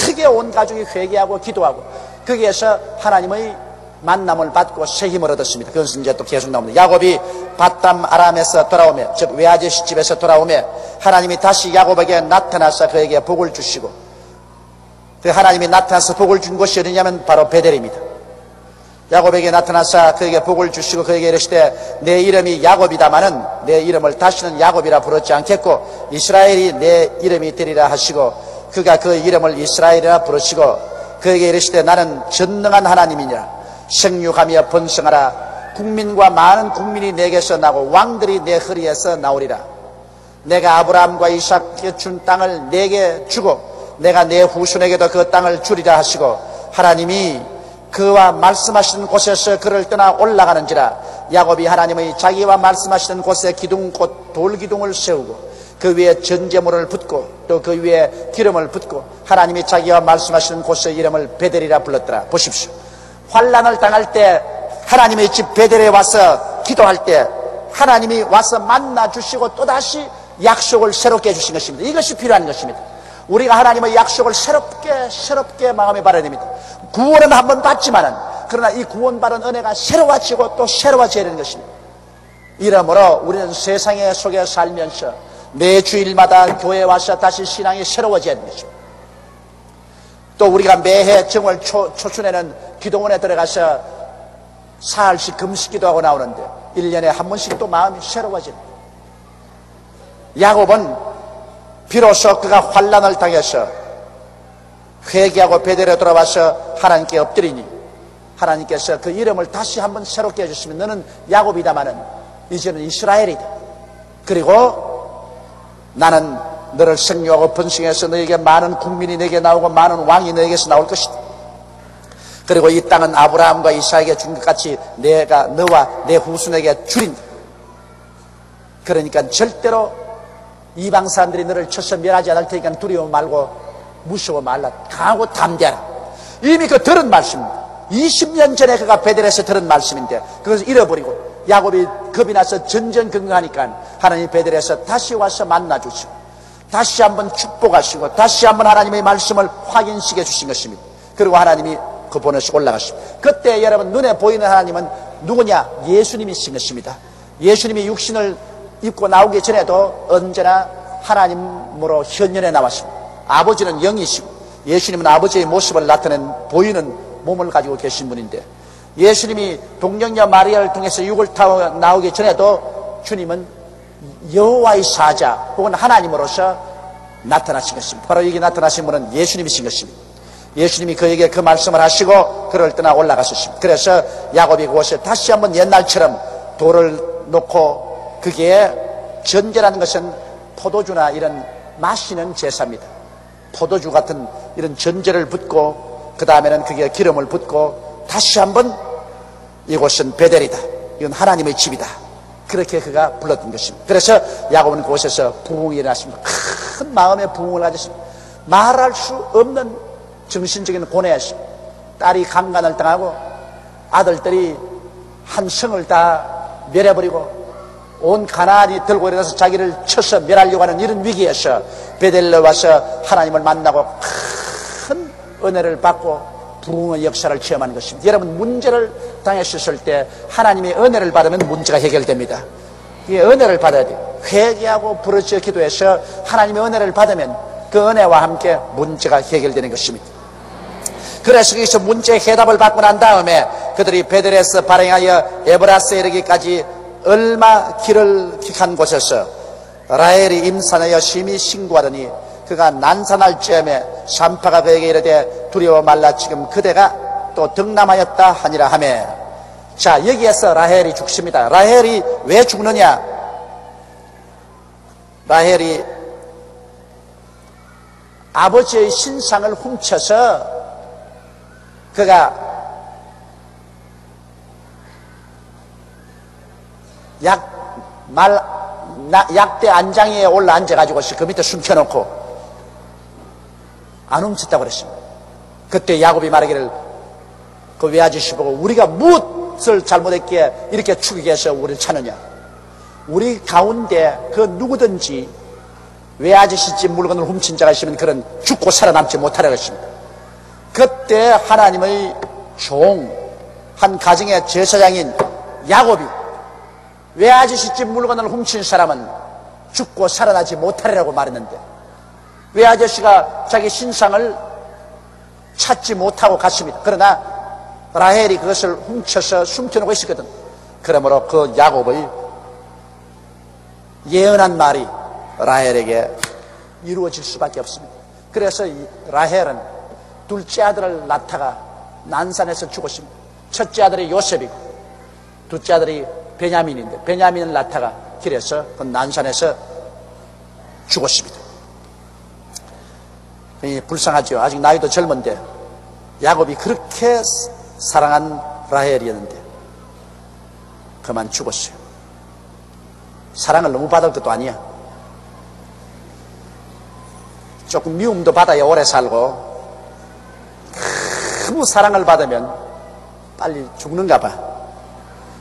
크게 온 가족이 회개하고 기도하고 거기에서 하나님의 만남을 받고 새 힘을 얻었습니다. 그것은 이제 또 계속 나옵니다. 야곱이 바담 아람에서 돌아오며 즉 외아저씨 집에서 돌아오며 하나님이 다시 야곱에게 나타나서 그에게 복을 주시고 그 하나님이 나타나서 복을 준 곳이 어디냐면 바로 베델입니다. 야곱에게 나타나서 그에게 복을 주시고 그에게 이르시되 내 이름이 야곱이다마는 내 이름을 다시는 야곱이라 부르지 않겠고 이스라엘이 내 이름이 되리라 하시고 그가 그 이름을 이스라엘이라 부르시고 그에게 이르시되 나는 전능한 하나님이니라 생육하며 번성하라 국민과 많은 국민이 내게서 나고 왕들이 내 허리에서 나오리라 내가 아브라함과 이삭에게 준 땅을 내게 주고 내가 내 후손에게도 그 땅을 주리라 하시고 하나님이 그와 말씀하시는 곳에서 그를 떠나 올라가는지라 야곱이 하나님의 자기와 말씀하시는 곳에 기둥꽃 돌기둥을 세우고 그 위에 전제물을 붓고 또 그 위에 기름을 붓고 하나님이 자기와 말씀하시는 곳의 이름을 베델이라 불렀더라. 보십시오. 환난을 당할 때 하나님의 집 베델에 와서 기도할 때 하나님이 와서 만나 주시고 또다시 약속을 새롭게 해주신 것입니다. 이것이 필요한 것입니다. 우리가 하나님의 약속을 새롭게 마음에 받아야 됩니다. 구원은 한번 받지만은 그러나 이 구원받은 은혜가 새로워지고 또 새로워져야 되는 것입니다. 이러므로 우리는 세상의 속에 살면서 매 주일마다 교회에 와서 다시 신앙이 새로워져야 되는 것입니다. 또 우리가 매해 정월 초춘에는 기도원에 들어가서 사흘씩 금식기도 하고 나오는데 1년에 한 번씩 또 마음이 새로워집니다. 야곱은 비로소 그가 환난을 당해서 회개하고 베델에 돌아와서 하나님께 엎드리니 하나님께서 그 이름을 다시 한번 새롭게 해주시면 너는 야곱이다마는 이제는 이스라엘이다. 그리고 나는 너를 생육하고 번성해서 너에게 많은 국민이 내게 나오고 많은 왕이 너에게서 나올 것이다. 그리고 이 땅은 아브라함과 이삭에게 준 것 같이 내가 너와 내 후손에게 주린다. 그러니까 절대로 이방 사람들이 너를 쳐서 멸하지 않을 테니까 두려워 말고 무서워 말라. 강하고 담대하라. 이미 그 들은 말씀입니다. 20년 전에 그가 베델에서 들은 말씀인데 그것을 잃어버리고 야곱이 겁이 나서 전전긍긍하니까 하나님 베델에서 다시 와서 만나주시고 다시 한번 축복하시고 다시 한번 하나님의 말씀을 확인시켜 주신 것입니다. 그리고 하나님이 그 보내서 올라가십니다. 그때 여러분 눈에 보이는 하나님은 누구냐? 예수님이신 것입니다. 예수님이 육신을 입고 나오기 전에도 언제나 하나님으로 현현에 나왔습니다. 아버지는 영이시고 예수님은 아버지의 모습을 나타낸 보이는 몸을 가지고 계신 분인데 예수님이 동정녀 마리아를 통해서 육을 타고 나오기 전에도 주님은 여호와의 사자 혹은 하나님으로서 나타나신 것입니다. 바로 여기 나타나신 분은 예수님이신 것입니다. 예수님이 그에게 그 말씀을 하시고 그를 떠나 올라가셨습니다. 그래서 야곱이 그곳에 다시 한번 옛날처럼 돌을 놓고 그게 전제라는 것은 포도주나 이런 마시는 제사입니다. 포도주 같은 이런 전제를 붓고 그 다음에는 그게 기름을 붓고 다시 한번 이곳은 베델이다. 이건 하나님의 집이다. 그렇게 그가 불렀던 것입니다. 그래서 야곱은 그곳에서 부흥이 일어났습니다. 큰 마음의 부흥을 가졌습니다. 말할 수 없는 정신적인 고뇌였습니다. 딸이 강간을 당하고 아들들이 한 성을 다 멸해버리고 온 가나안이 들고 일어나서 자기를 쳐서 멸하려고 하는 이런 위기에서 베델로 와서 하나님을 만나고 큰 은혜를 받고 부흥의 역사를 체험하는 것입니다. 여러분, 문제를 당하셨을 때 하나님의 은혜를 받으면 문제가 해결됩니다. 이 은혜를 받아야 돼요. 회개하고 부르짖어 기도해서 하나님의 은혜를 받으면 그 은혜와 함께 문제가 해결되는 것입니다. 그래서 거기서 문제의 해답을 받고 난 다음에 그들이 베델에서 발행하여 에브라스에 이르기까지 얼마 길을 간 곳에서 라헬이 임산하여 심히 신고하더니 그가 난산할 즈음에 산파가 그에게 이르되 두려워 말라 지금 그대가 또 득남하였다 하니라 하매. 자, 여기에서 라헬이 죽습니다. 라헬이 왜 죽느냐? 라헬이 아버지의 신상을 훔쳐서 그가 약대 안장에 올라 앉아가지고 그 밑에 숨겨놓고 안 훔쳤다고 그랬습니다. 그때 야곱이 말하기를 그 외아저씨 보고 우리가 무엇을 잘못했기에 이렇게 죽이게 해서 우리를 찾느냐. 우리 가운데 그 누구든지 외아저씨 집 물건을 훔친 자가 있으면 그는 죽고 살아남지 못하라고 했습니다. 그때 하나님의 한 가정의 제사장인 야곱이 외아저씨 집 물건을 훔친 사람은 죽고 살아나지 못하리라고 말했는데 외아저씨가 자기 신상을 찾지 못하고 갔습니다. 그러나 라헬이 그것을 훔쳐서 숨겨놓고 있었거든. 그러므로 그 야곱의 예언한 말이 라헬에게 이루어질 수밖에 없습니다. 그래서 라헬은 둘째 아들을 낳다가 난산에서 죽었습니다. 첫째 아들이 요셉이고 둘째 아들이 베냐민인데 베냐민을 낳다가 길에서 그 난산에서 죽었습니다. 불쌍하죠. 아직 나이도 젊은데 야곱이 그렇게 사랑한 라헬이었는데 그만 죽었어요. 사랑을 너무 받을 것도 아니야. 조금 미움도 받아야 오래 살고 너무 사랑을 받으면 빨리 죽는가 봐.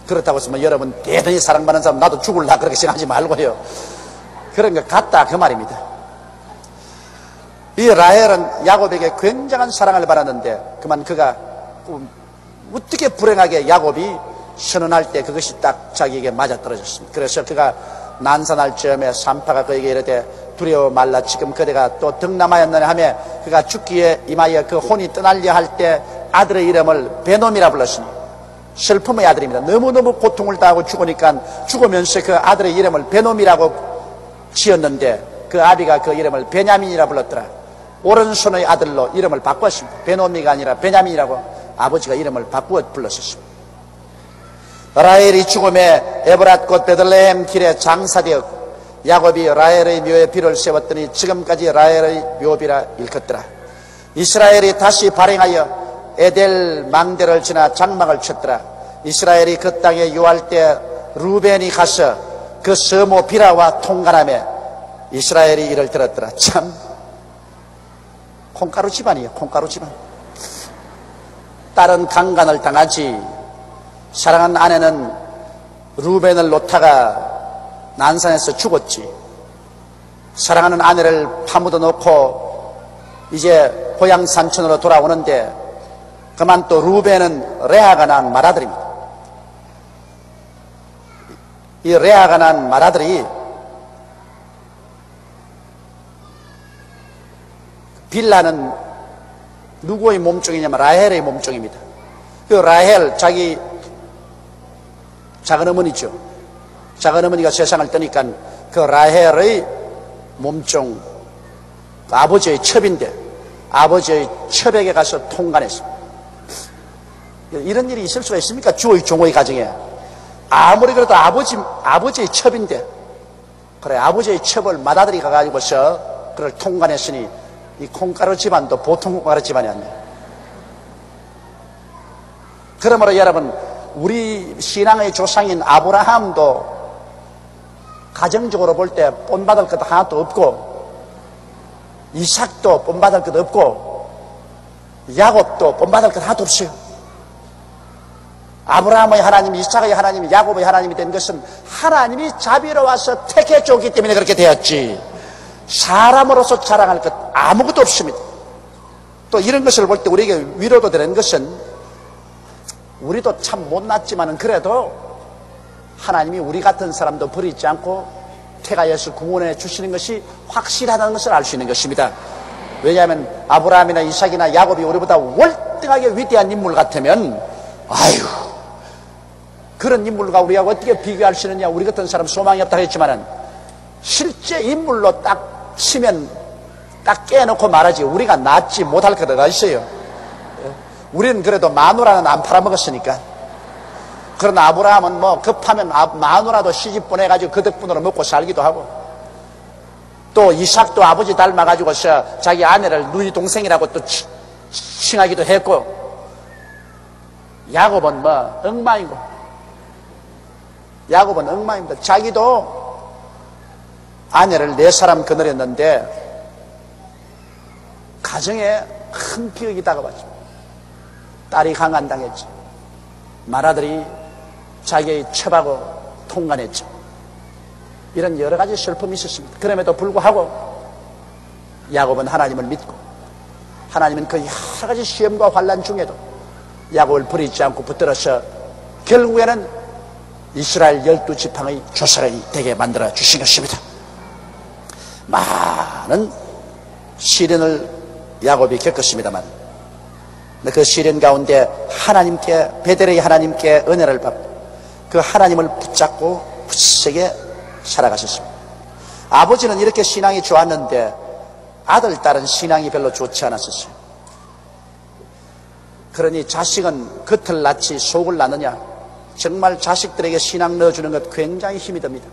그렇다고 해서 여러분 대단히 사랑받는 사람 나도 죽을라 그렇게 생각하지 말고요. 그런 것 같다 그 말입니다. 이 라헬은 야곱에게 굉장한 사랑을 받았는데 그만 그가 어떻게 불행하게 야곱이 선언할 때 그것이 딱 자기에게 맞아떨어졌습니다. 그래서 그가 난산할 즈음에 산파가 그에게 이르되 두려워 말라 지금 그대가 또 득남하였느냐 하며 그가 죽기에 임하여 그 혼이 떠날려 할 때 아들의 이름을 베놈이라 불렀으니 슬픔의 아들입니다. 너무너무 고통을 당하고 죽으니까 죽으면서 그 아들의 이름을 베놈이라고 지었는데 그 아비가 그 이름을 베냐민이라 불렀더라. 오른손의 아들로 이름을 바꿨습니다. 베노미가 아니라 베냐민이라고 아버지가 이름을 바꾸어 불렀습니다. 라헬이 죽음에 에브랏 곧 베들레헴 길에 장사되었고 야곱이 라헬의 묘에 비를 세웠더니 지금까지 라헬의 묘비라 일컫더라. 이스라엘이 다시 발행하여 에델 망대를 지나 장막을 쳤더라. 이스라엘이 그 땅에 유할 때 루벤이 가서 그 서모 비라와 통관하며 이스라엘이 이를 들었더라. 참 콩가루 집안이에요. 콩가루 집안. 딸은 강간을 당하지 사랑하는 아내는 루벤을 놓다가 난산에서 죽었지. 사랑하는 아내를 파묻어 놓고 이제 고향 산촌으로 돌아오는데 그만 또 루벤은 레아가 낳은 맏아들입니다. 이 레아가 낳은 맏아들이 빌라는 누구의 몸종이냐면 라헬의 몸종입니다. 그 라헬 자기 작은 어머니죠. 작은 어머니가 세상을 떠니까 그 라헬의 몸종 아버지의 첩인데 아버지의 첩에게 가서 통관했습니다. 이런 일이 있을 수가 있습니까? 주의 종의 가정에. 아무리 그래도 아버지의 첩인데 그래 아버지의 첩을 맏아들이 가가지고서 그를 통관했으니 이 콩가루 집안도 보통 콩가루 집안이 아니에요. 그러므로 여러분 우리 신앙의 조상인 아브라함도 가정적으로 볼 때 본받을 것 하나도 없고 이삭도 본받을 것 없고 야곱도 본받을 것 하나도 없어요. 아브라함의 하나님, 이삭의 하나님, 야곱의 하나님이 된 것은 하나님이 자비로워서 택해 줬기 때문에 그렇게 되었지 사람으로서 자랑할 것 아무것도 없습니다. 또 이런 것을 볼 때 우리에게 위로도 되는 것은 우리도 참 못났지만은 그래도 하나님이 우리 같은 사람도 버리지 않고 태가에서 구원해 주시는 것이 확실하다는 것을 알 수 있는 것입니다. 왜냐하면 아브라함이나 이삭이나 야곱이 우리보다 월등하게 위대한 인물 같으면 아유 그런 인물과 우리가 어떻게 비교할 수 있느냐, 우리 같은 사람 소망이 없다고 했지만은 실제 인물로 딱 치면 딱 깨놓고 말하지 우리가 낫지 못할 거가 있어요. 우리는 그래도 마누라는 안 팔아먹었으니까. 그러나 아브라함은 뭐 급하면 마누라도 시집 보내가지고 그 덕분으로 먹고 살기도 하고, 또 이삭도 아버지 닮아가지고서 자기 아내를 누이 동생이라고 또 칭하기도 했고, 야곱은 뭐 엉망이고, 야곱은 엉망입니다. 자기도 아내를 4사람 거느렸는데 가정에 큰 비극이 다가왔죠. 딸이 강간당했죠. 맏아들이 자기의 첩하고 통간했죠. 이런 여러 가지 슬픔이 있었습니다. 그럼에도 불구하고 야곱은 하나님을 믿고, 하나님은 그 여러 가지 시험과 환난 중에도 야곱을 버리지 않고 붙들어서 결국에는 이스라엘 12지팡의 조상이 되게 만들어 주신 것입니다. 많은 시련을 야곱이 겪었습니다만 그 시련 가운데 하나님께, 베델의 하나님께 은혜를 받고 그 하나님을 붙잡고 굳세게 살아가셨습니다. 아버지는 이렇게 신앙이 좋았는데 아들, 딸은 신앙이 별로 좋지 않았었어요. 그러니 자식은 겉을 낳지 속을 낳느냐, 정말 자식들에게 신앙 넣어주는 것 굉장히 힘이 듭니다.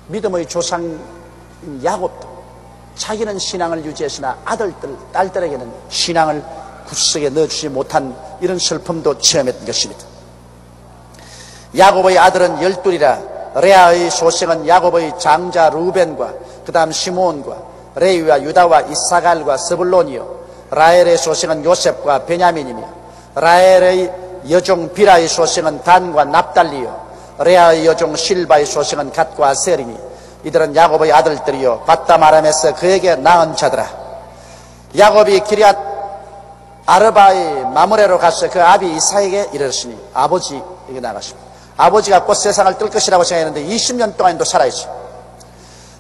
믿음의 조상 야곱도 자기는 신앙을 유지했으나 아들들, 딸들에게는 신앙을 굳세게 넣어주지 못한 이런 슬픔도 체험했던 것입니다. 야곱의 아들은 12이라 레아의 소생은 야곱의 장자 루벤과 그 다음 시므온과 레위와 유다와 이사갈과 스불론이요, 라헬의 소생은 요셉과 베냐민이며 라헬의 여종 비라의 소생은 단과 납달리요, 레아의 여종 실바의 소생은 갓과 아셀이니 이들은 야곱의 아들들이요 바담 아람에서 그에게 낳은 자들아. 야곱이 기럇 아르바의 마므레로 가서 그 아비 이삭에게 이르렀으니 아버지에게 나갔습니다. 아버지가 곧 세상을 뜰 것이라고 생각했는데 20년 동안도 살아있어요.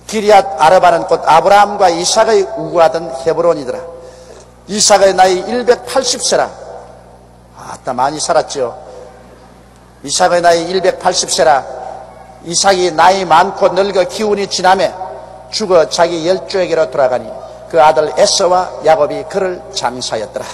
기럇 아르바는 곧 아브라함과 이삭의 우구하던 헤브론이더라. 이삭의 나이 180세라. 아따 많이 살았죠. 이삭의 나이 180세라. 이삭이 나이 많고 늙어 기운이 지나매 죽어 자기 열조에게로 돌아가니 그 아들 에서와 야곱이 그를 장사하였더라.